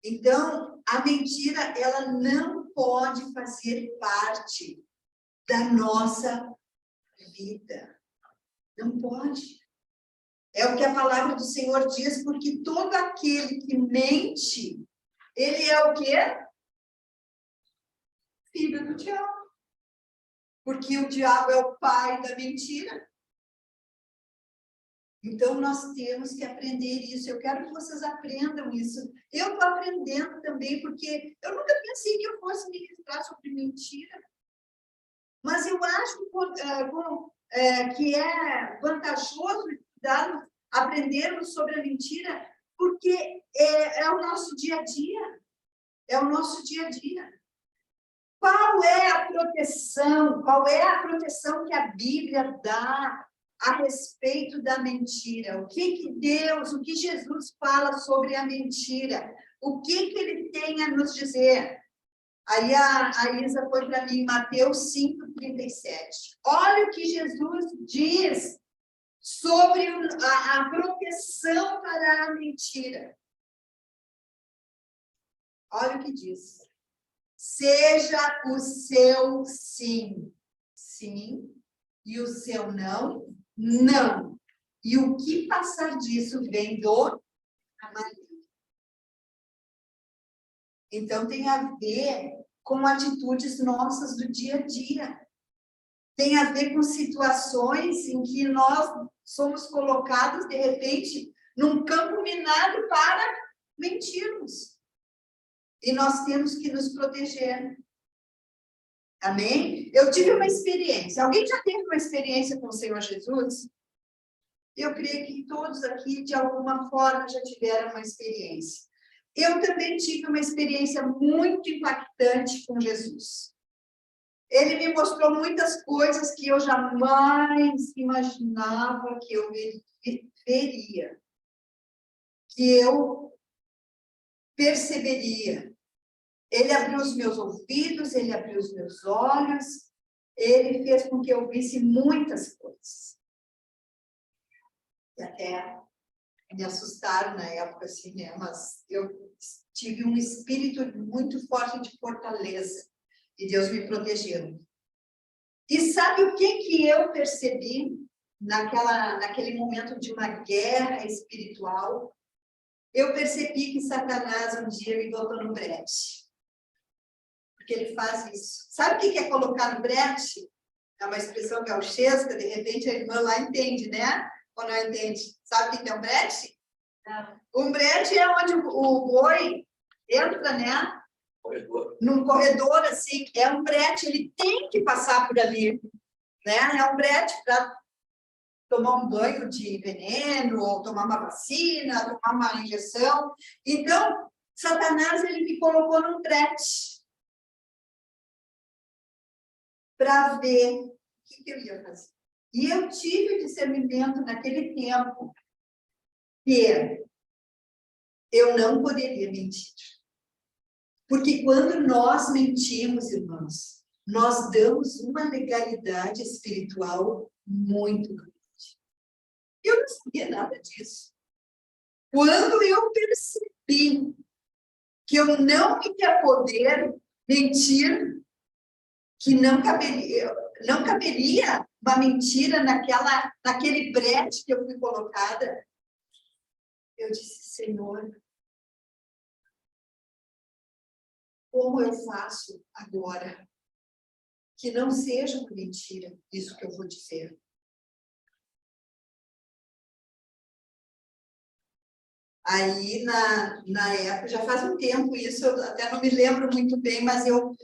[SPEAKER 5] Então, a mentira, ela não pode fazer parte da nossa vida. Não pode. É o que a palavra do Senhor diz, porque todo aquele que mente, ele é o quê? Filho do diabo. Porque o diabo é o pai da mentira. Então, nós temos que aprender isso. Eu quero que vocês aprendam isso. Eu estou aprendendo também, porque eu nunca pensei que eu fosse ministrar sobre mentira. Mas eu acho que é vantajoso aprendermos sobre a mentira, porque é o nosso dia a dia. É o nosso dia a dia. Qual é a proteção? Qual é a proteção que a Bíblia dá a respeito da mentira? O que Jesus fala sobre a mentira? o que ele tem a nos dizer. Aí a Isa foi para mim, Mateus 5:37. Olha o que Jesus diz sobre a proteção para a mentira. Olha o que diz. Seja o seu sim, sim, e o seu não, não. E o que passar disso vem do maligno. Então, tem a ver com atitudes nossas do dia a dia. Tem a ver com situações em que nós somos colocados, de repente, num campo minado para mentirmos. E nós temos que nos proteger. Amém? Eu tive uma experiência. Alguém já teve uma experiência com o Senhor Jesus? Eu creio que todos aqui, de alguma forma, já tiveram uma experiência. Eu também tive uma experiência muito impactante com Jesus. Ele me mostrou muitas coisas que eu jamais imaginava que eu veria, que eu perceberia. Ele abriu os meus ouvidos, ele abriu os meus olhos, ele fez com que eu visse muitas coisas. E até me assustaram na época, assim, né? Mas eu tive um espírito muito forte de fortaleza. E Deus me protegeu. E sabe o que eu percebi naquele momento de uma guerra espiritual? Eu percebi que Satanás um dia me botou no brete. Porque ele faz isso. Sabe o que é colocar no brete? É uma expressão gauchesca, de repente a irmã lá entende, né? Ou não entende? Sabe o que é um brete? Um brete é onde o boi entra, né? Num corredor, assim, é um brete, ele tem que passar por ali, né? É um brete para tomar um banho de veneno, ou tomar uma vacina, tomar uma injeção. Então, Satanás, ele me colocou num brete para ver o que eu ia fazer. E eu tive o discernimento naquele tempo que eu não poderia mentir. Porque quando nós mentimos, irmãos, nós damos uma legalidade espiritual muito grande. Eu não sabia nada disso. Quando eu percebi que eu não ia poder mentir, que não caberia uma mentira naquele brete que eu fui colocada, eu disse, Senhor, como eu faço agora? Que não seja uma mentira isso que eu vou dizer. Aí, na época, já faz um tempo isso, eu até não me lembro muito bem, mas eu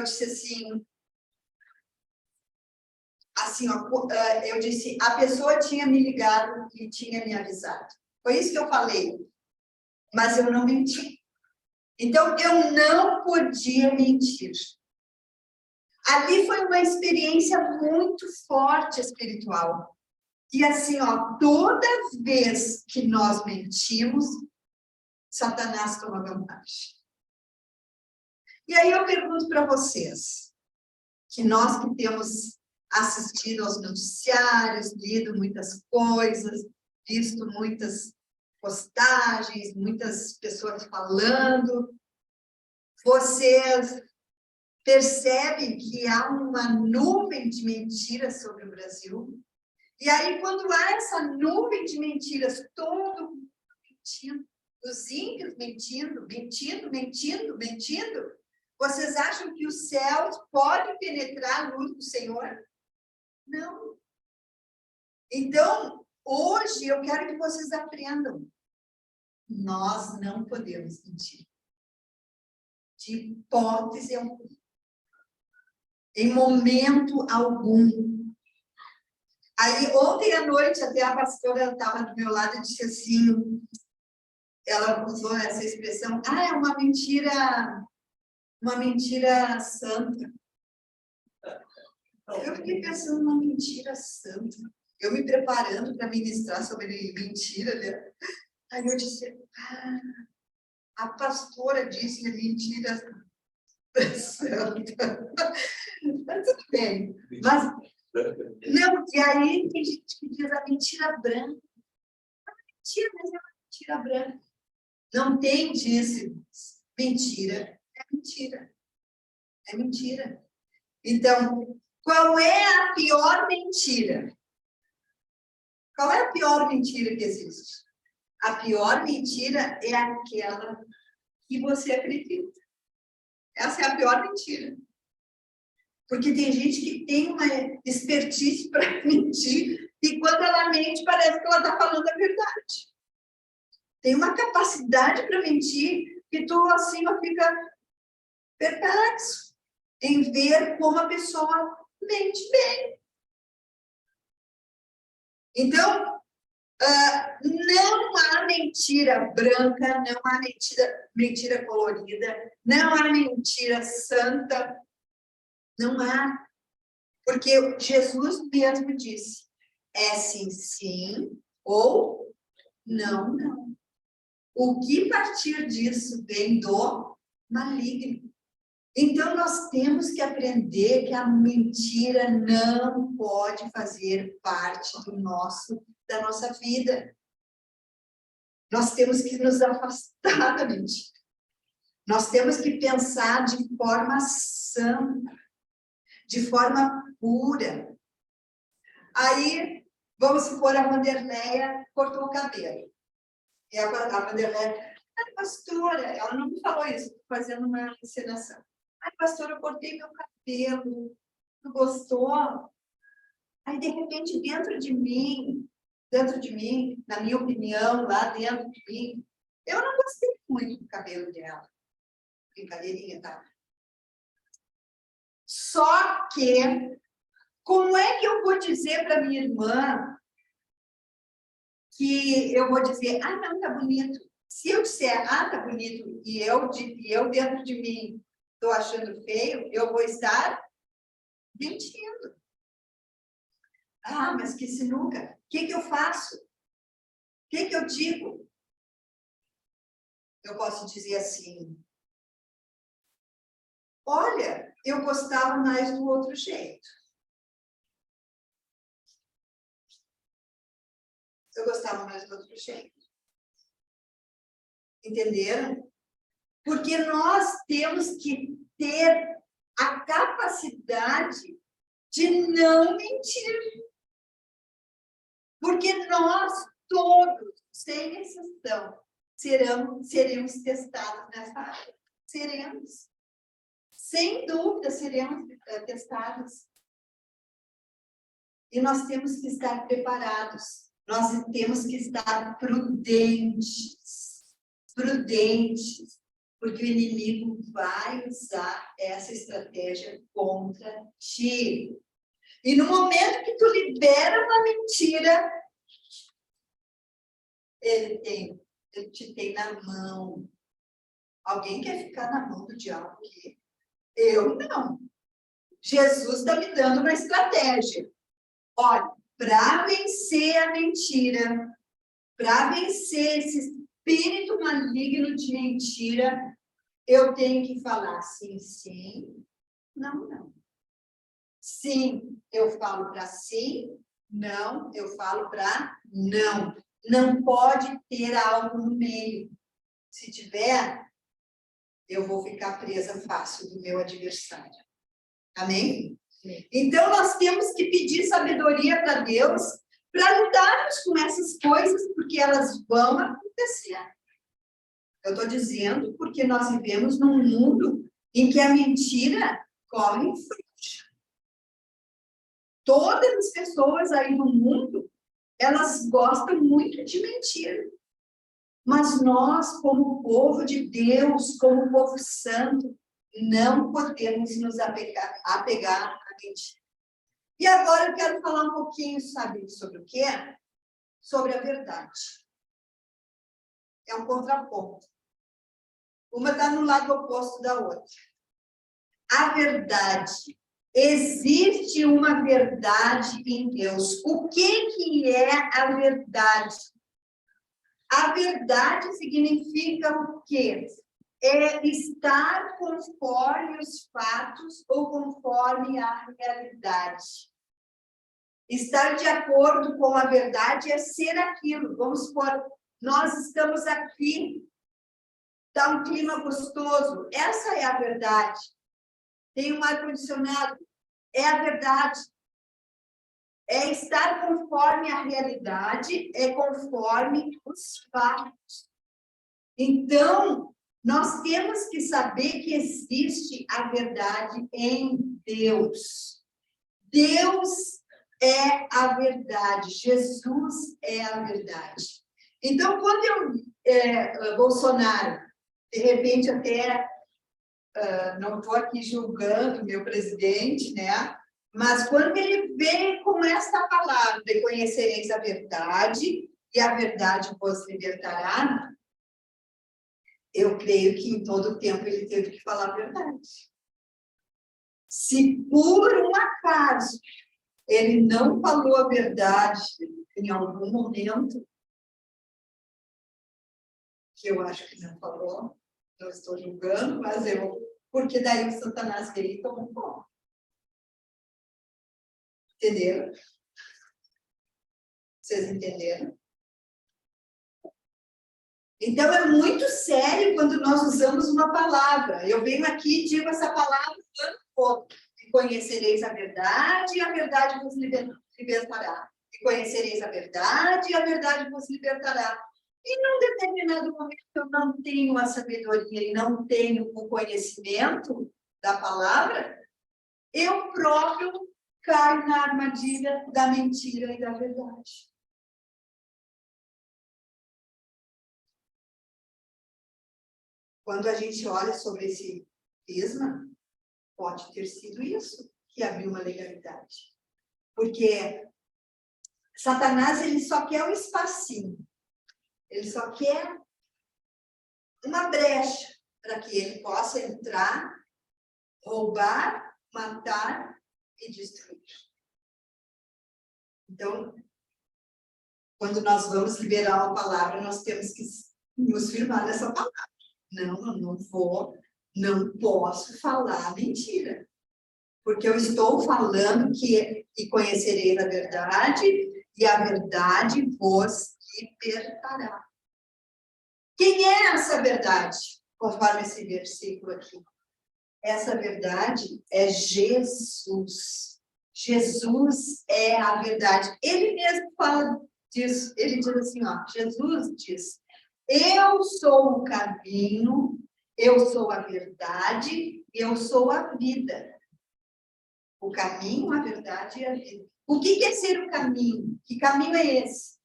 [SPEAKER 5] disse assim, ó, eu disse, a pessoa tinha me ligado e tinha me avisado. Foi isso que eu falei, mas eu não menti. Então, eu não podia mentir. Ali foi uma experiência muito forte espiritual. E assim, ó, toda vez que nós mentimos, Satanás toma vantagem. E aí eu pergunto para vocês, que nós que temos assistido aos noticiários, lido muitas coisas, visto muitas postagens, muitas pessoas falando, vocês percebem que há uma nuvem de mentiras sobre o Brasil? E aí, quando há essa nuvem de mentiras, todo mundo mentindo, os ímpios mentindo, vocês acham que os céus podem penetrar a luz do Senhor? Não. Então, hoje, eu quero que vocês aprendam. Nós não podemos mentir. De hipótese alguma. Em momento algum. Aí, ontem à noite, até a pastora estava do meu lado e disse assim, ela usou essa expressão, é uma mentira santa. Eu fiquei pensando numa mentira santa. Eu me preparando para ministrar sobre mentira, né? Aí eu disse, A pastora disse mentira santa. Mas tudo bem. Mas, não, e aí tem gente que diz a mentira branca. Mentira, mas é uma mentira branca. Não tem disso. Mentira é mentira. É mentira. Então, qual é a pior mentira? Qual é a pior mentira que existe? A pior mentira é aquela que você acredita. Essa é a pior mentira. Porque tem gente que tem uma expertise para mentir e quando ela mente, parece que ela está falando a verdade. Tem uma capacidade para mentir que tu, assim, fica perplexo em ver como a pessoa mente bem. Então, não há mentira branca, não há mentira colorida, não há mentira santa, não há. Porque Jesus mesmo disse, é sim, sim, ou não, não. O que partir disso vem do maligno. Então, nós temos que aprender que a mentira não pode fazer parte da nossa vida. Nós temos que nos afastar da mentira. Nós temos que pensar de forma santa, de forma pura. Aí, vamos supor, a Vanderleia cortou o cabelo. E a Vanderleia, pastora, ela não me falou isso, fazendo uma encenação. Pastora, eu cortei meu cabelo, não gostou? Aí, de repente, dentro de mim, na minha opinião, lá dentro de mim, eu não gostei muito do cabelo dela. Brincadeirinha, tá? Só que, como é que eu vou dizer para minha irmã que eu vou dizer, não, tá bonito. Se eu disser, tá bonito, e eu dentro de mim estou achando feio, eu vou estar mentindo. Mas que sinuca. O que eu faço? O que eu digo? Eu posso dizer assim, olha, eu gostava mais do outro jeito. Eu gostava mais do outro jeito. Entenderam? Porque nós temos que ter a capacidade de não mentir. Porque nós todos, sem exceção, seremos testados nessa área. Seremos. Sem dúvida, seremos testados. E nós temos que estar preparados. Nós temos que estar prudentes. Prudentes. Porque o inimigo vai usar essa estratégia contra ti. E no momento que tu libera uma mentira, ele te tem na mão. Alguém quer ficar na mão do diabo aqui? Eu não. Jesus está me dando uma estratégia. Olha, para vencer a mentira, para vencer esse espírito maligno de mentira, eu tenho que falar sim, sim, não, não. Sim, eu falo para sim, não, eu falo para não. Não pode ter algo no meio. Se tiver, eu vou ficar presa fácil do meu adversário. Amém? Sim. Então, nós temos que pedir sabedoria para Deus para lidarmos com essas coisas, porque elas vão acontecer. Eu estou dizendo porque nós vivemos num mundo em que a mentira corre em frente. Todas as pessoas aí no mundo, elas gostam muito de mentir. Mas nós, como povo de Deus, como povo santo, não podemos nos apegar à mentira. E agora eu quero falar um pouquinho, sabe, sobre o quê? Sobre a verdade. É um contraponto. Uma está no lado oposto da outra. A verdade. Existe uma verdade em Deus. O que é a verdade? A verdade significa o quê? É estar conforme os fatos ou conforme a realidade. Estar de acordo com a verdade é ser aquilo. Vamos supor, nós estamos aqui, está um clima gostoso. Essa é a verdade. Tem um ar-condicionado. É a verdade. É estar conforme a realidade, é conforme os fatos. Então, nós temos que saber que existe a verdade em Deus. Deus é a verdade. Jesus é a verdade. Então, quando Bolsonaro, de repente até, não estou aqui julgando meu presidente, né? Mas quando ele vem com essa palavra, de conhecereis a verdade, e a verdade vos libertará, eu creio que em todo o tempo ele teve que falar a verdade. Se por um acaso ele não falou a verdade em algum momento, que eu acho que não falou, não estou julgando, mas porque daí o Satanás veio e tomou conta. Entenderam? Vocês entenderam? Então, é muito sério quando nós usamos uma palavra. Eu venho aqui e digo essa palavra o ano todo. E conhecereis a verdade vos libertará. E conhecereis a verdade vos libertará. E num determinado momento eu não tenho a sabedoria e não tenho o conhecimento da palavra, eu próprio caio na armadilha da mentira e da verdade. Quando a gente olha sobre esse prisma, pode ter sido isso que abriu uma legalidade. Porque Satanás, ele só quer um espacinho. Ele só quer uma brecha para que ele possa entrar, roubar, matar e destruir. Então, quando nós vamos liberar uma palavra, nós temos que nos firmar nessa palavra. Não vou, não posso falar mentira. Porque eu estou falando que conhecereis a verdade e a verdade vos libertará. Quem é essa verdade? Conforme esse versículo aqui. Essa verdade é Jesus. Jesus é a verdade. Ele mesmo fala disso. Ele diz assim, ó, Jesus diz, eu sou o caminho, eu sou a verdade, eu sou a vida. O caminho, a verdade e a vida. O que é ser o caminho? Que caminho é esse?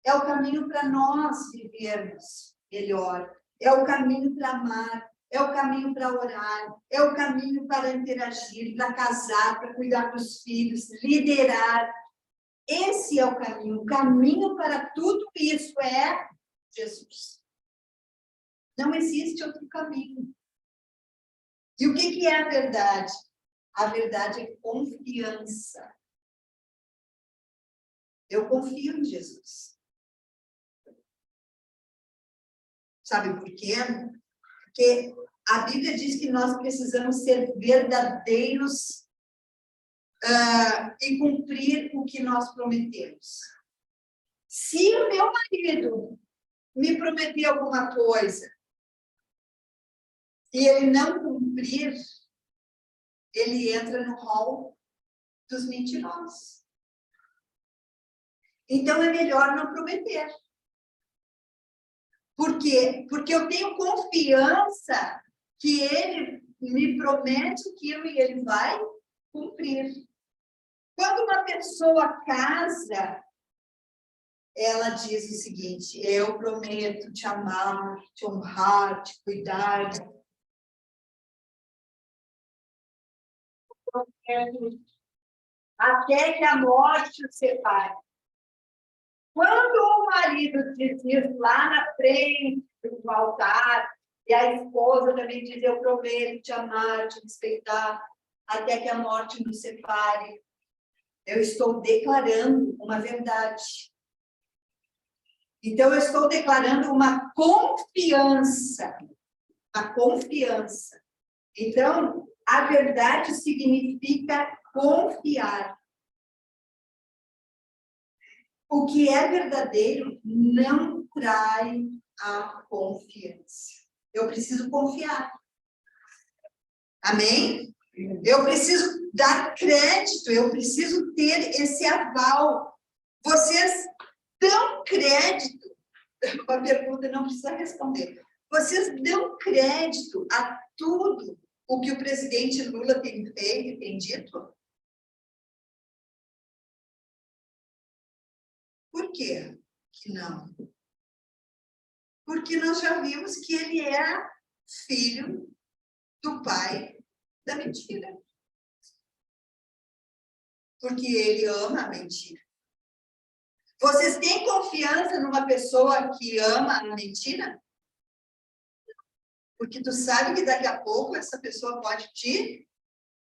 [SPEAKER 5] É o caminho para nós vivermos melhor. É o caminho para amar. É o caminho para orar. É o caminho para interagir, para casar, para cuidar dos filhos, liderar. Esse é o caminho. O caminho para tudo isso é Jesus. Não existe outro caminho. E o que é a verdade? A verdade é confiança. Eu confio em Jesus. Sabe por quê? Porque a Bíblia diz que nós precisamos ser verdadeiros e cumprir o que nós prometemos. Se o meu marido me prometer alguma coisa e ele não cumprir, ele entra no rol dos mentirosos. Então, é melhor não prometer. Por quê? Porque eu tenho confiança que ele me promete aquilo e ele vai cumprir. Quando uma pessoa casa, ela diz o seguinte, eu prometo te amar, te honrar, te cuidar. Até que a morte o separe. Quando o marido diz isso lá na frente do altar, e a esposa também diz, eu prometo te amar, te respeitar, até que a morte nos separe, eu estou declarando uma verdade. Então, eu estou declarando uma confiança. A confiança. Então, a verdade significa confiar. O que é verdadeiro não trai a confiança. Eu preciso confiar. Amém? Eu preciso dar crédito, eu preciso ter esse aval. Vocês dão crédito? Uma pergunta, não precisa responder. Vocês dão crédito a tudo o que o presidente Lula tem feito e tem dito? Por quê que não? Porque nós já vimos que ele é filho do pai da mentira. Porque ele ama a mentira. Vocês têm confiança numa pessoa que ama a mentira? Porque tu sabe que daqui a pouco essa pessoa pode te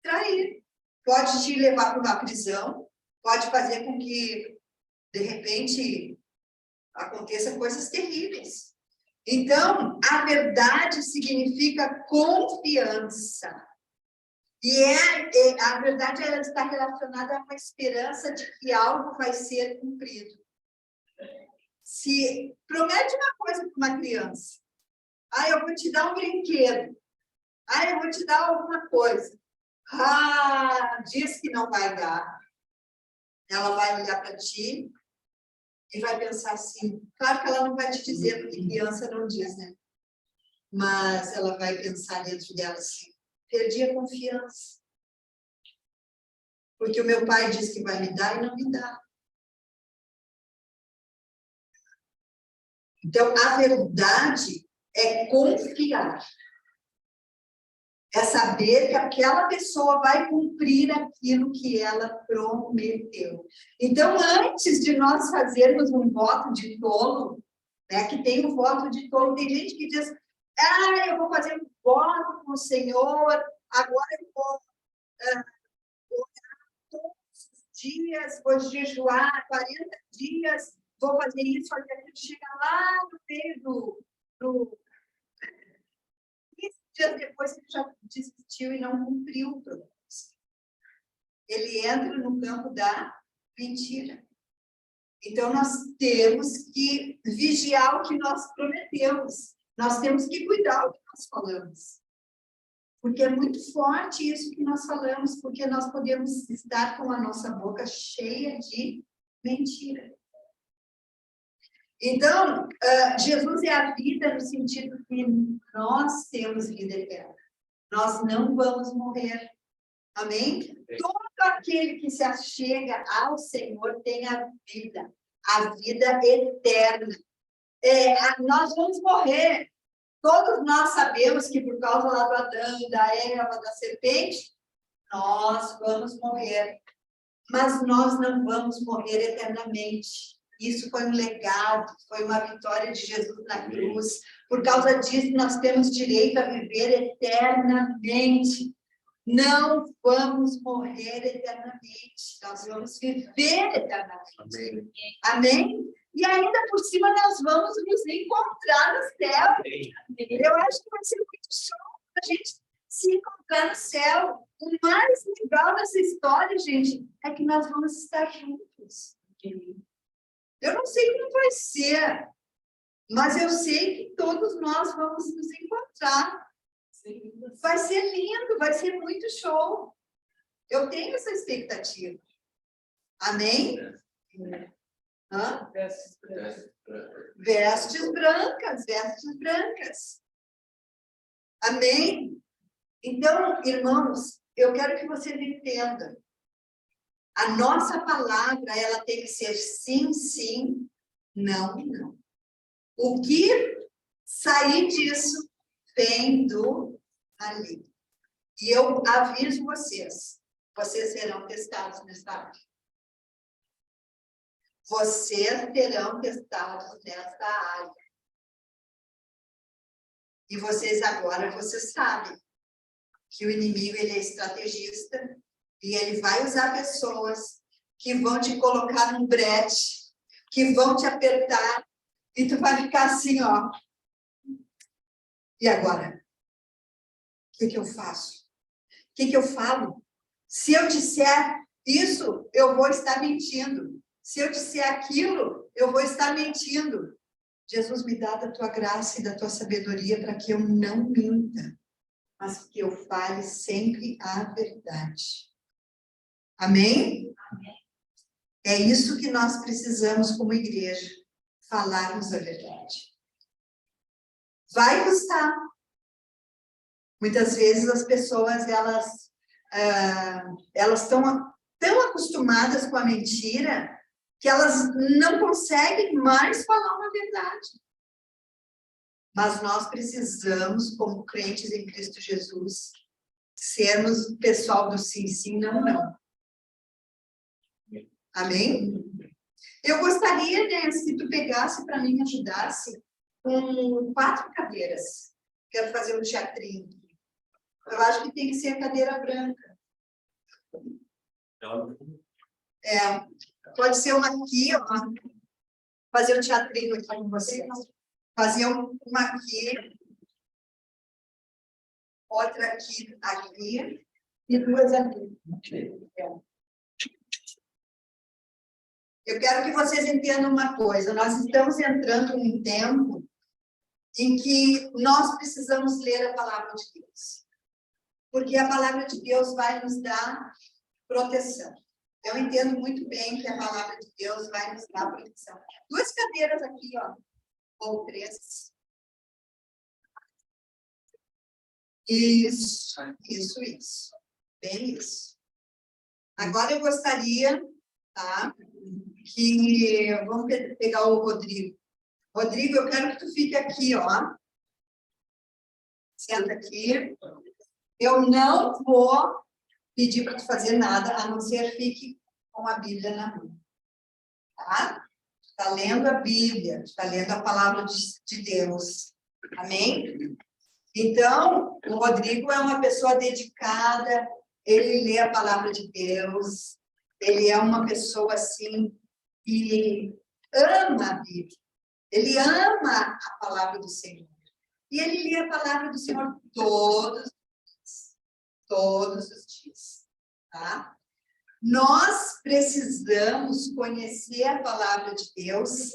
[SPEAKER 5] trair, pode te levar para uma prisão, pode fazer com que, de repente, aconteçam coisas terríveis. Então, a verdade significa confiança. E a verdade ela está relacionada a uma esperança de que algo vai ser cumprido. Se promete uma coisa para uma criança, eu vou te dar um brinquedo, eu vou te dar alguma coisa, diz que não vai dar. Ela vai olhar para ti e vai pensar assim, claro que ela não vai te dizer, porque criança não diz, né? Mas ela vai pensar dentro dela assim, perdi a confiança. Porque o meu pai disse que vai me dar e não me dá. Então, a verdade é confiar. É saber que aquela pessoa vai cumprir aquilo que ela prometeu. Então, antes de nós fazermos um voto de tolo, né, que tem um voto de tolo, tem gente que diz, eu vou fazer um voto com o Senhor, agora eu vou orar todos os dias, vou jejuar 40 dias, vou fazer isso, fazer aquilo, chegar lá no meio do 15 dias depois ele já desistiu e não cumpriu o propósito. Ele entra no campo da mentira. Então, nós temos que vigiar o que nós prometemos. Nós temos que cuidar do que nós falamos. Porque é muito forte isso que nós falamos, porque nós podemos estar com a nossa boca cheia de mentira. Então, Jesus é a vida no sentido que nós temos vida eterna. Nós não vamos morrer. Amém? Todo aquele que se achega ao Senhor tem a vida eterna. Nós vamos morrer. Todos nós sabemos que por causa lá do Adão, da Eva, da serpente, nós vamos morrer. Mas nós não vamos morrer eternamente. Isso foi um legado, foi uma vitória de Jesus na cruz. Por causa disso, nós temos direito a viver eternamente. Não vamos morrer eternamente. Nós vamos viver eternamente. Amém? Amém? E ainda por cima, nós vamos nos encontrar no céu. Amém. Eu acho que vai ser muito show a gente se encontrar no céu. O mais legal dessa história, gente, é que nós vamos estar juntos. Eu não sei como vai ser, mas eu sei que todos nós vamos nos encontrar. Vai ser lindo, vai ser muito show. Eu tenho essa expectativa. Amém? Vestes brancas, vestes brancas. Amém? Então, irmãos, eu quero que vocês entendam. A nossa palavra, ela tem que ser sim, sim, não, não. O que sair disso vem do ali. E eu aviso vocês, vocês serão testados nesta área. Vocês serão testados nesta área. E vocês agora, vocês sabem que o inimigo, ele é estrategista e ele vai usar pessoas que vão te colocar num brete, que vão te apertar, E tu vai ficar assim, ó. E agora? O que eu faço? O que eu falo? Se eu disser isso, eu vou estar mentindo. Se eu disser aquilo, eu vou estar mentindo. Jesus, me dá da tua graça e da tua sabedoria para que eu não minta, mas que eu fale sempre a verdade. Amém?
[SPEAKER 2] Amém.
[SPEAKER 5] É isso que nós precisamos como igreja, falarmos a verdade. Vai custar. Muitas vezes as pessoas, elas estão tão acostumadas com a mentira que elas não conseguem mais falar uma verdade. Mas nós precisamos, como crentes em Cristo Jesus, sermos o pessoal do sim, sim, não, não. Amém? Eu gostaria, né, se tu pegasse para mim, me ajudasse, com 4 cadeiras. Quero fazer um teatrinho. Eu acho que tem que ser a cadeira branca. Pode ser uma aqui, ó. Fazer um teatrinho aqui com vocês. Fazer uma aqui. Outra aqui e 2 aqui. Eu quero que vocês entendam uma coisa. Nós estamos entrando num tempo em que nós precisamos ler a palavra de Deus. Porque a palavra de Deus vai nos dar proteção. Eu entendo muito bem que a palavra de Deus vai nos dar proteção. 2 cadeiras aqui, ó. Ou 3. Isso. Bem isso. Agora eu gostaria, tá? Que vamos pegar o Rodrigo. Rodrigo, eu quero que tu fique aqui, ó. Senta aqui. Eu não vou pedir para tu fazer nada, a não ser fique com a Bíblia na mão. Tá? Tu tá lendo a Bíblia, tu tá lendo a palavra de Deus. Amém? Então, o Rodrigo é uma pessoa dedicada, ele lê a palavra de Deus, ele é uma pessoa, assim, que ama a Bíblia, ele ama a palavra do Senhor. E ele lê a palavra do Senhor todos os dias, tá? Nós precisamos conhecer a palavra de Deus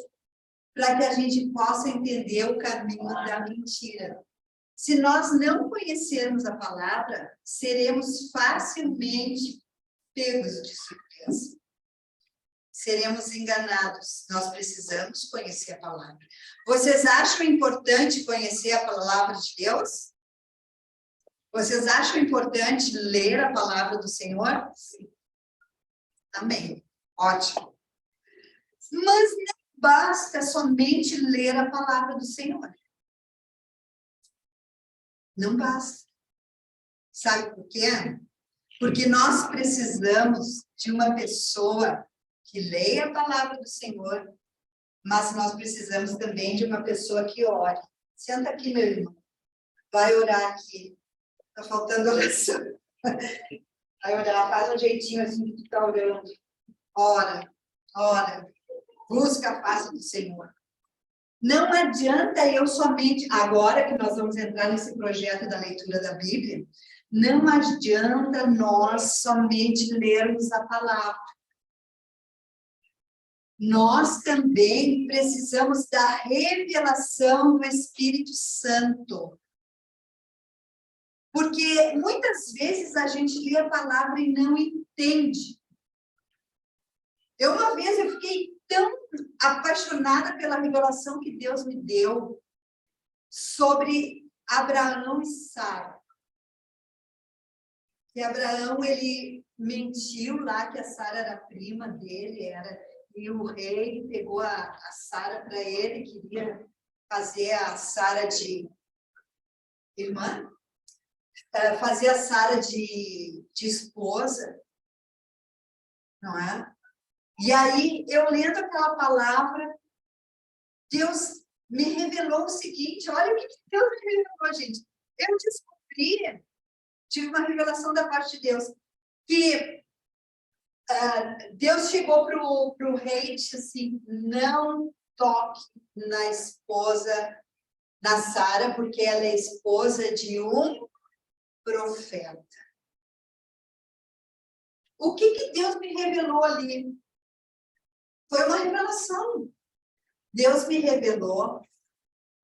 [SPEAKER 5] para que a gente possa entender o caminho da mentira. Se nós não conhecermos a palavra, seremos facilmente pegos de surpresa. Seremos enganados. Nós precisamos conhecer a palavra. Vocês acham importante conhecer a palavra de Deus? Vocês acham importante ler a palavra do Senhor? Sim. Amém. Ótimo. Mas não basta somente ler a palavra do Senhor. Não basta. Sabe por quê? Porque nós precisamos de uma pessoa que leia a palavra do Senhor, mas nós precisamos também de uma pessoa que ore. Senta aqui, meu irmão. Vai orar aqui. Está faltando oração. Vai orar, faz um jeitinho assim que tu está orando. Ora. Busca a face do Senhor. Não adianta eu somente, agora que nós vamos entrar nesse projeto da leitura da Bíblia, não adianta nós somente lermos a palavra. Nós também precisamos da revelação do Espírito Santo. Porque muitas vezes a gente lê a palavra e não entende. Uma vez eu fiquei tão apaixonada pela revelação que Deus me deu sobre Abraão e Sara. E Abraão, ele mentiu lá que a Sara era prima dele, e o rei pegou a Sara para ele, queria fazer a Sara de irmã, fazer a Sara de esposa, não é? E aí, eu lendo aquela palavra, Deus me revelou o seguinte, olha o que Deus me revelou, gente. Eu descobri, tive uma revelação da parte de Deus, que Deus chegou para o rei e disse assim, não toque na esposa, na Sara, porque ela é esposa de um profeta. O que Deus me revelou ali? Foi uma revelação. Deus me revelou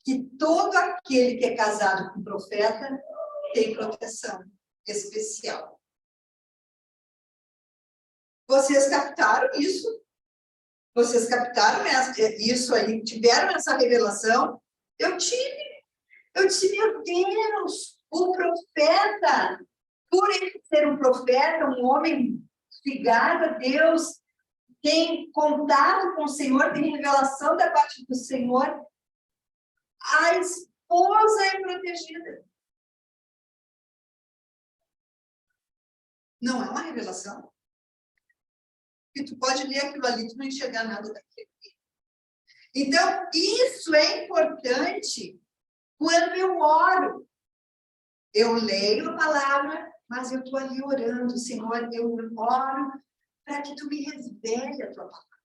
[SPEAKER 5] que todo aquele que é casado com profeta tem proteção especial. Vocês captaram isso? Vocês captaram isso aí? Tiveram essa revelação? Eu tive. Eu disse, meu Deus, o profeta, por ele ser um profeta, um homem ligado a Deus, tem contato com o Senhor, tem revelação da parte do Senhor, a esposa é protegida. Não é uma revelação? E tu pode ler aquilo ali, tu não enxergar nada daquilo. Então, isso é importante quando eu oro. Eu leio a palavra, mas eu estou ali orando, Senhor, eu oro para que tu me revele a tua palavra,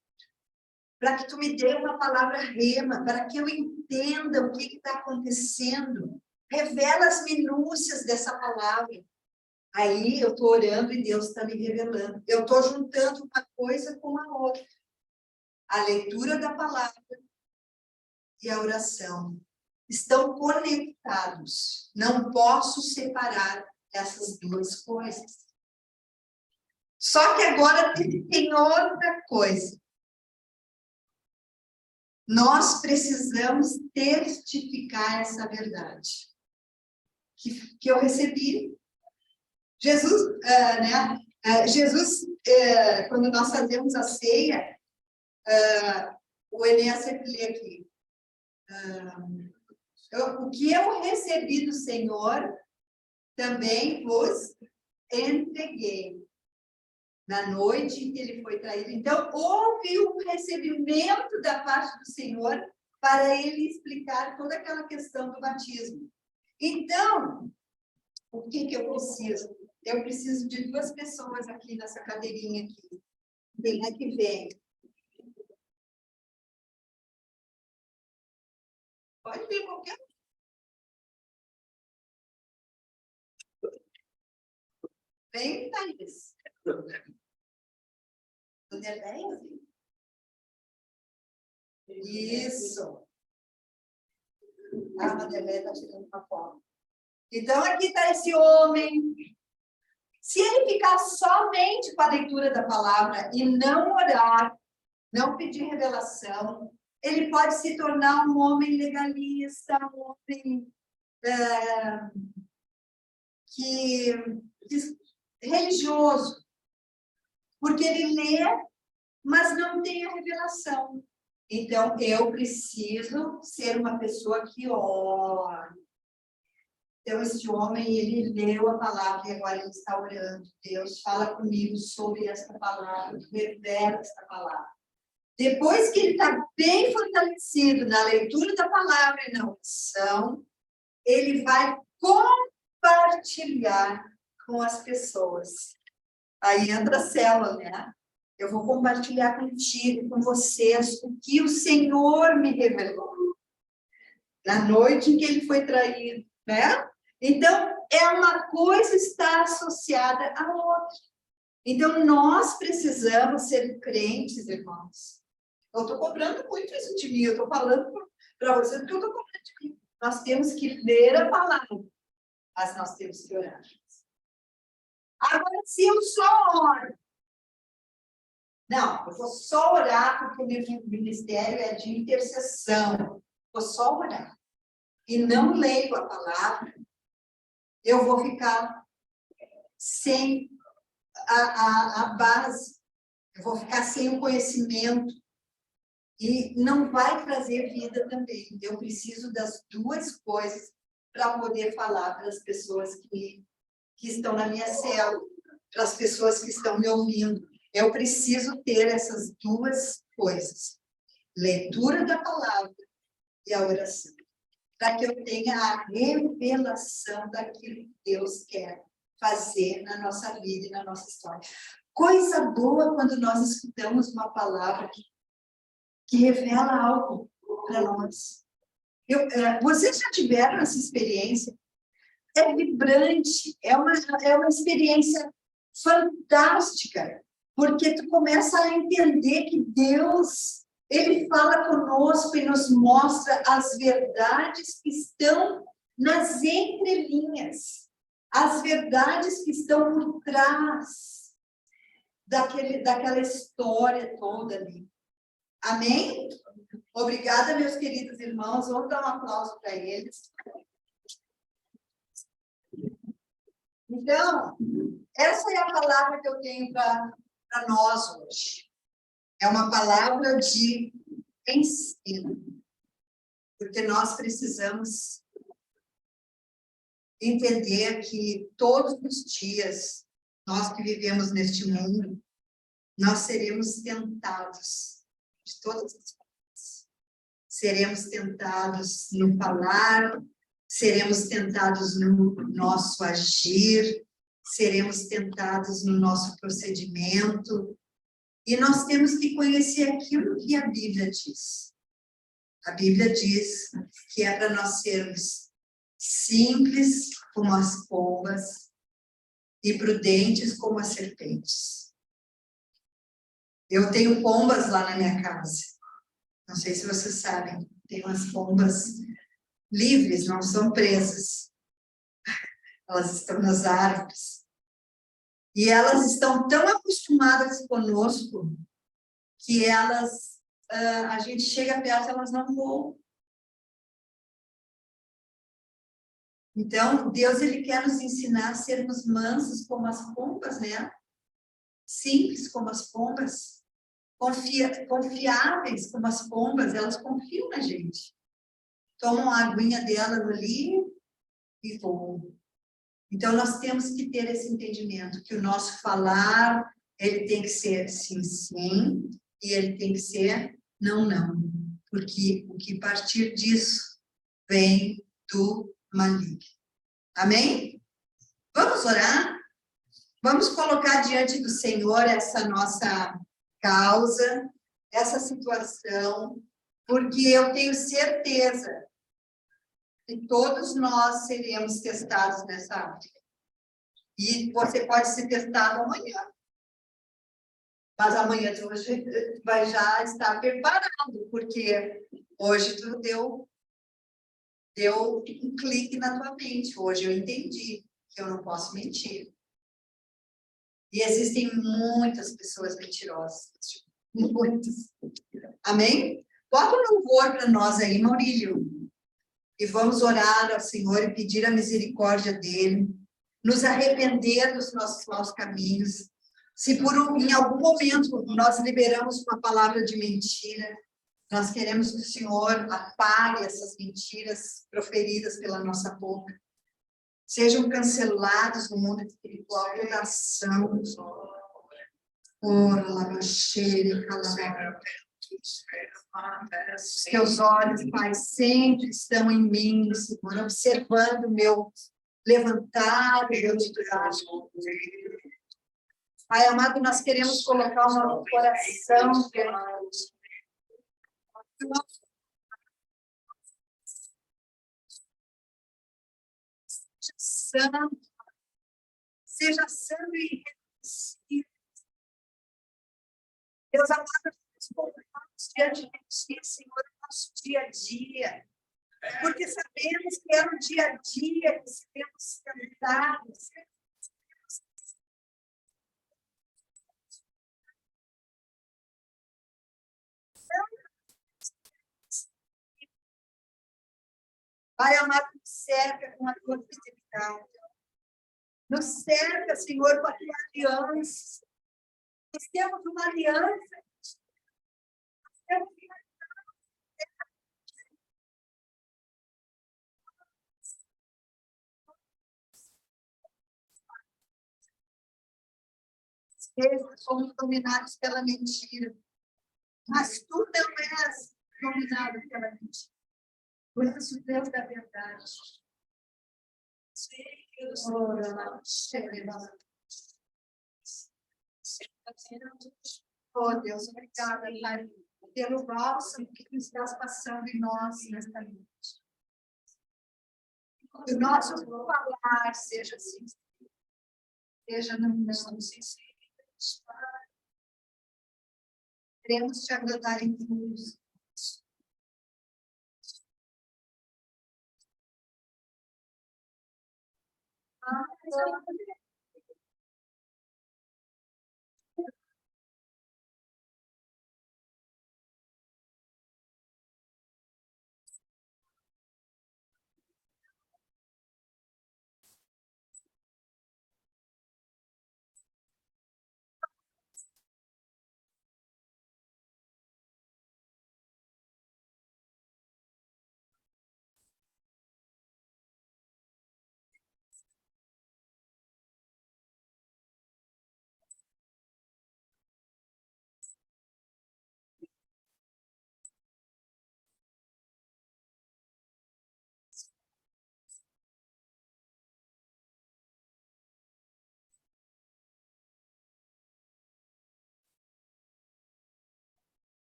[SPEAKER 5] para que tu me dê uma palavra rema, para que eu entenda o que está acontecendo. Revela as minúcias dessa palavra. Aí eu estou orando e Deus está me revelando. Eu estou juntando uma coisa com a outra. A leitura da palavra e a oração estão conectados. Não posso separar essas duas coisas. Só que agora tem outra coisa. Nós precisamos testificar essa verdade que eu recebi. Jesus, quando nós fazemos a ceia, o Enéas sempre lê aqui. O que eu recebi do Senhor, também vos entreguei. Na noite em que ele foi traído. Então, houve um recebimento da parte do Senhor para ele explicar toda aquela questão do batismo. Então, o que eu preciso? Eu preciso de duas pessoas aqui nessa cadeirinha aqui. Quem é que vem? Pode vir qualquer um. Vem, Thaís. Do D10? Isso. A Madelé está tirando uma foto. Então, aqui está esse homem. Se ele ficar somente com a leitura da palavra e não orar, não pedir revelação, ele pode se tornar um homem legalista, um homem religioso. Porque ele lê, mas não tem a revelação. Então, eu preciso ser uma pessoa que ora. Então, esse homem, ele leu a palavra e agora ele está orando. Deus, fala comigo sobre esta palavra, revela esta palavra. Depois que ele está bem fortalecido na leitura da palavra e na oração, ele vai compartilhar com as pessoas. Aí entra a célula, né? Eu vou compartilhar contigo, com vocês, o que o Senhor me revelou. Na noite em que ele foi traído, né? Então, uma coisa está associada à outra. Então, nós precisamos ser crentes, irmãos. Eu estou cobrando muito isso de mim, eu estou falando para vocês que eu estou cobrando de mim. Nós temos que ler a palavra, mas nós temos que orar. Agora, se eu só oro, não, eu vou só orar porque o meu ministério é de intercessão, vou só orar, e não leio a palavra, eu vou ficar sem a base, eu vou ficar sem o conhecimento, e não vai trazer vida também. Eu preciso das duas coisas para poder falar para as pessoas que estão na minha célula, para as pessoas que estão me ouvindo. Eu preciso ter essas duas coisas. Leitura da palavra e a oração. Para que eu tenha a revelação daquilo que Deus quer fazer na nossa vida e na nossa história. Coisa boa quando nós escutamos uma palavra que revela algo para nós. Vocês já tiveram essa experiência? É vibrante, é uma experiência fantástica, porque tu começa a entender que Deus, Ele fala conosco e nos mostra as verdades que estão nas entrelinhas, as verdades que estão por trás daquela história toda ali. Amém? Obrigada, meus queridos irmãos. Vamos dar um aplauso para eles. Então, essa é a palavra que eu tenho para nós hoje. É uma palavra de ensino. Porque nós precisamos entender que todos os dias, nós que vivemos neste mundo, nós seremos tentados de todas as formas. Seremos tentados no falar, seremos tentados no nosso agir, seremos tentados no nosso procedimento, e nós temos que conhecer aquilo que a Bíblia diz. A Bíblia diz que é para nós sermos simples como as pombas e prudentes como as serpentes. Eu tenho pombas lá na minha casa. Não sei se vocês sabem, tem umas pombas livres, não são presas. Elas estão nas árvores. E elas estão tão acostumadas conosco que elas, a gente chega perto, elas não voam. Então, Deus, Ele quer nos ensinar a sermos mansos como as pombas, né? Simples como as pombas. Confiáveis como as pombas, elas confiam na gente. Tomam a aguinha delas ali e voam. Então, nós temos que ter esse entendimento, que o nosso falar, ele tem que ser sim, sim, e ele tem que ser não, não. Porque o que partir disso vem do maligno. Amém? Vamos orar? Vamos colocar diante do Senhor essa nossa causa, essa situação, porque eu tenho certeza que todos nós seremos testados nessa área. E você pode ser testado amanhã. Mas amanhã de hoje vai já estar preparado, porque hoje tu deu um clique na tua mente. Hoje eu entendi que eu não posso mentir. E existem muitas pessoas mentirosas. Muitas. Amém? Bota um louvor para nós aí, Maurílio. E vamos orar ao Senhor e pedir a misericórdia dEle, nos arrepender dos nossos maus caminhos. Se em algum momento nós liberamos uma palavra de mentira, nós queremos que o Senhor apague essas mentiras proferidas pela nossa boca. Sejam cancelados no mundo espiritual, toda ação. Ora, labaxere, calabra. Os teus olhos, Pai, sempre estão em mim, Senhor, observando o meu levantar, meu tirar. Pai amado, nós queremos colocar o nosso coração diante. Seja santo e reconhecido. Deus amado, nós colocamos diante de Ti, Senhor, o nosso dia a dia, porque sabemos que é no dia a dia que seremos tentados. Pai amado, nos cerca com a tua fidelidade. Nos cerca, Senhor, com a tua aliança. Nós temos uma aliança. Nós temos uma aliança. Somos dominados pela mentira. Mas tu não és dominado pela mentira. Tu és o Deus da verdade. Oh, Deus, obrigada, Pai. pelo bálsamo que tu estás passando em nós nesta noite. Que o nosso falar seja sincero, seja no nosso sincero. Queremos te agradar em tudo.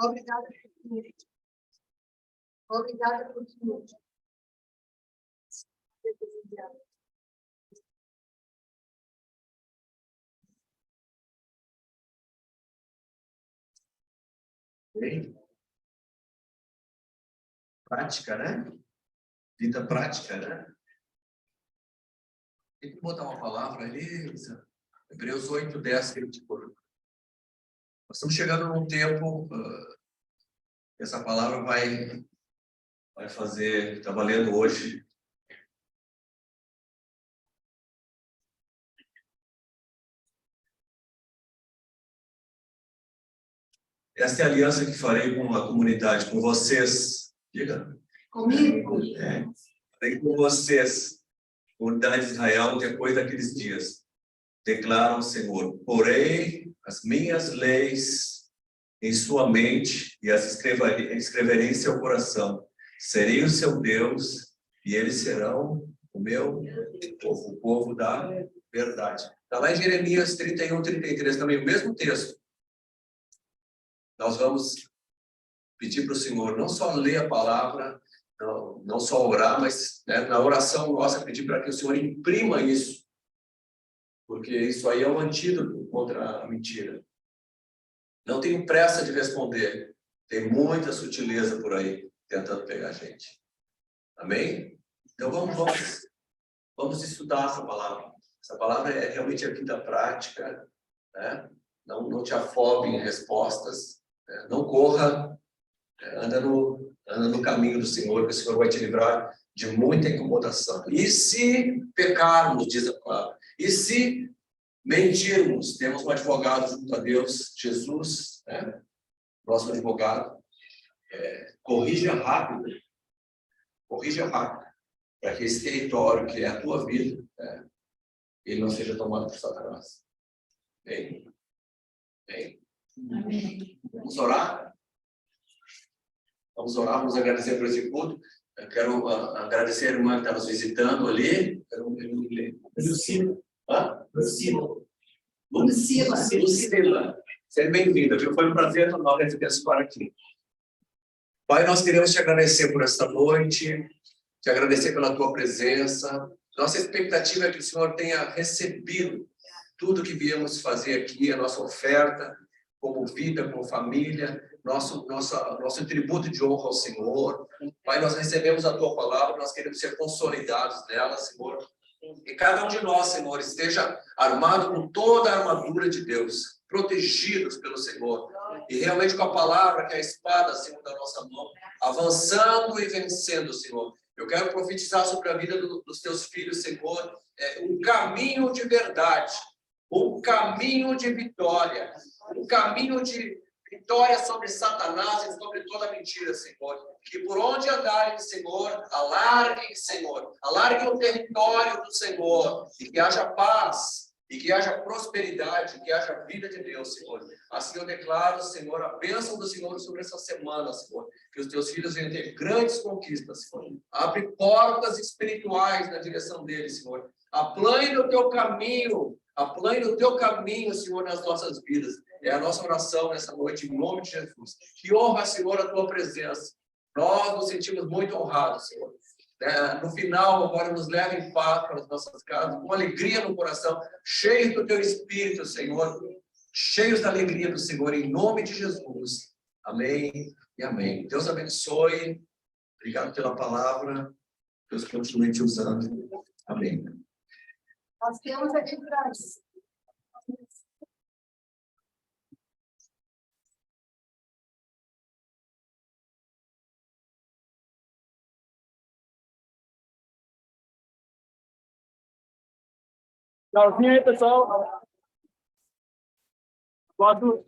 [SPEAKER 5] Obrigada por tudo. Obrigada por tudo.
[SPEAKER 4] Bem, prática, né? Vida prática, né? Tem que botar uma palavra ali, Hebreus 8:10, que ele te colocou. Nós estamos chegando num tempo, essa palavra vai fazer, está valendo hoje. Esta é a aliança que farei com a comunidade, com vocês. Diga.
[SPEAKER 5] Comigo?
[SPEAKER 4] Farei com vocês, comunidade de Israel, depois daqueles dias. Declara o Senhor: porei as minhas leis em sua mente e as escreverei em seu coração. Serei o seu Deus e eles serão o meu povo, o povo da verdade. Está lá em Jeremias 31:33 também, o mesmo texto. Nós vamos pedir para o Senhor não só ler a palavra, não só orar, mas, né, na oração nossa pedir para que o Senhor imprima isso, porque isso aí é um antídoto contra a mentira. Não tenho pressa de responder, tem muita sutileza por aí tentando pegar a gente. Amém? Então vamos estudar essa palavra. Essa palavra é realmente a vida prática, né? Não te afobe em respostas, né? Não corra, anda no caminho do Senhor, que o Senhor vai te livrar de muita incomodação. E se pecarmos, diz a palavra, e se mentirmos, temos um advogado junto a Deus, Jesus, né? Nosso advogado, corrija rápido, corrija rápido, para que esse território, que é a tua vida, ele não seja tomado por Satanás. Bem? Vamos orar? Vamos orar, vamos agradecer por esse culto. Eu quero agradecer a irmã que está nos visitando ali.
[SPEAKER 1] Lucila.
[SPEAKER 4] Lucila. Seja bem-vinda, viu? Foi um prazer enorme receber a senhora aqui. Pai, nós queremos te agradecer por esta noite, te agradecer pela tua presença. Nossa expectativa é que o Senhor tenha recebido tudo que viemos fazer aqui, a nossa oferta, como vida, como família, nosso tributo de honra ao Senhor. Pai, nós recebemos a tua palavra, nós queremos ser consolidados nela, Senhor. E cada um de nós, Senhor, esteja armado com toda a armadura de Deus, protegidos pelo Senhor. E realmente com a palavra, que é a espada, Senhor, da nossa mão, avançando e vencendo, Senhor. Eu quero profetizar sobre a vida dos teus filhos, Senhor, um caminho de verdade, um caminho de vitória, um caminho de vitória sobre Satanás e sobre toda mentira, Senhor. Que por onde andarem, Senhor, alarguem o território do Senhor, e que haja paz, e que haja prosperidade, que haja vida de Deus, Senhor. Assim eu declaro, Senhor, a bênção do Senhor sobre essa semana, Senhor. Que os teus filhos venham ter grandes conquistas, Senhor. Abre portas espirituais na direção deles, Senhor. Aplane o teu caminho, Senhor, nas nossas vidas. É a nossa oração nessa noite, em nome de Jesus. Que honra, Senhor, a tua presença. Nós nos sentimos muito honrados, Senhor. No final, agora nos leva em paz para as nossas casas, com alegria no coração, cheios do teu Espírito, Senhor, cheios da alegria do Senhor, em nome de Jesus. Amém e amém. Deus abençoe. Obrigado pela palavra. Deus continue te usando. Amém.
[SPEAKER 5] Nós temos aqui para
[SPEAKER 1] Tchauzinho aí, pessoal. Foto.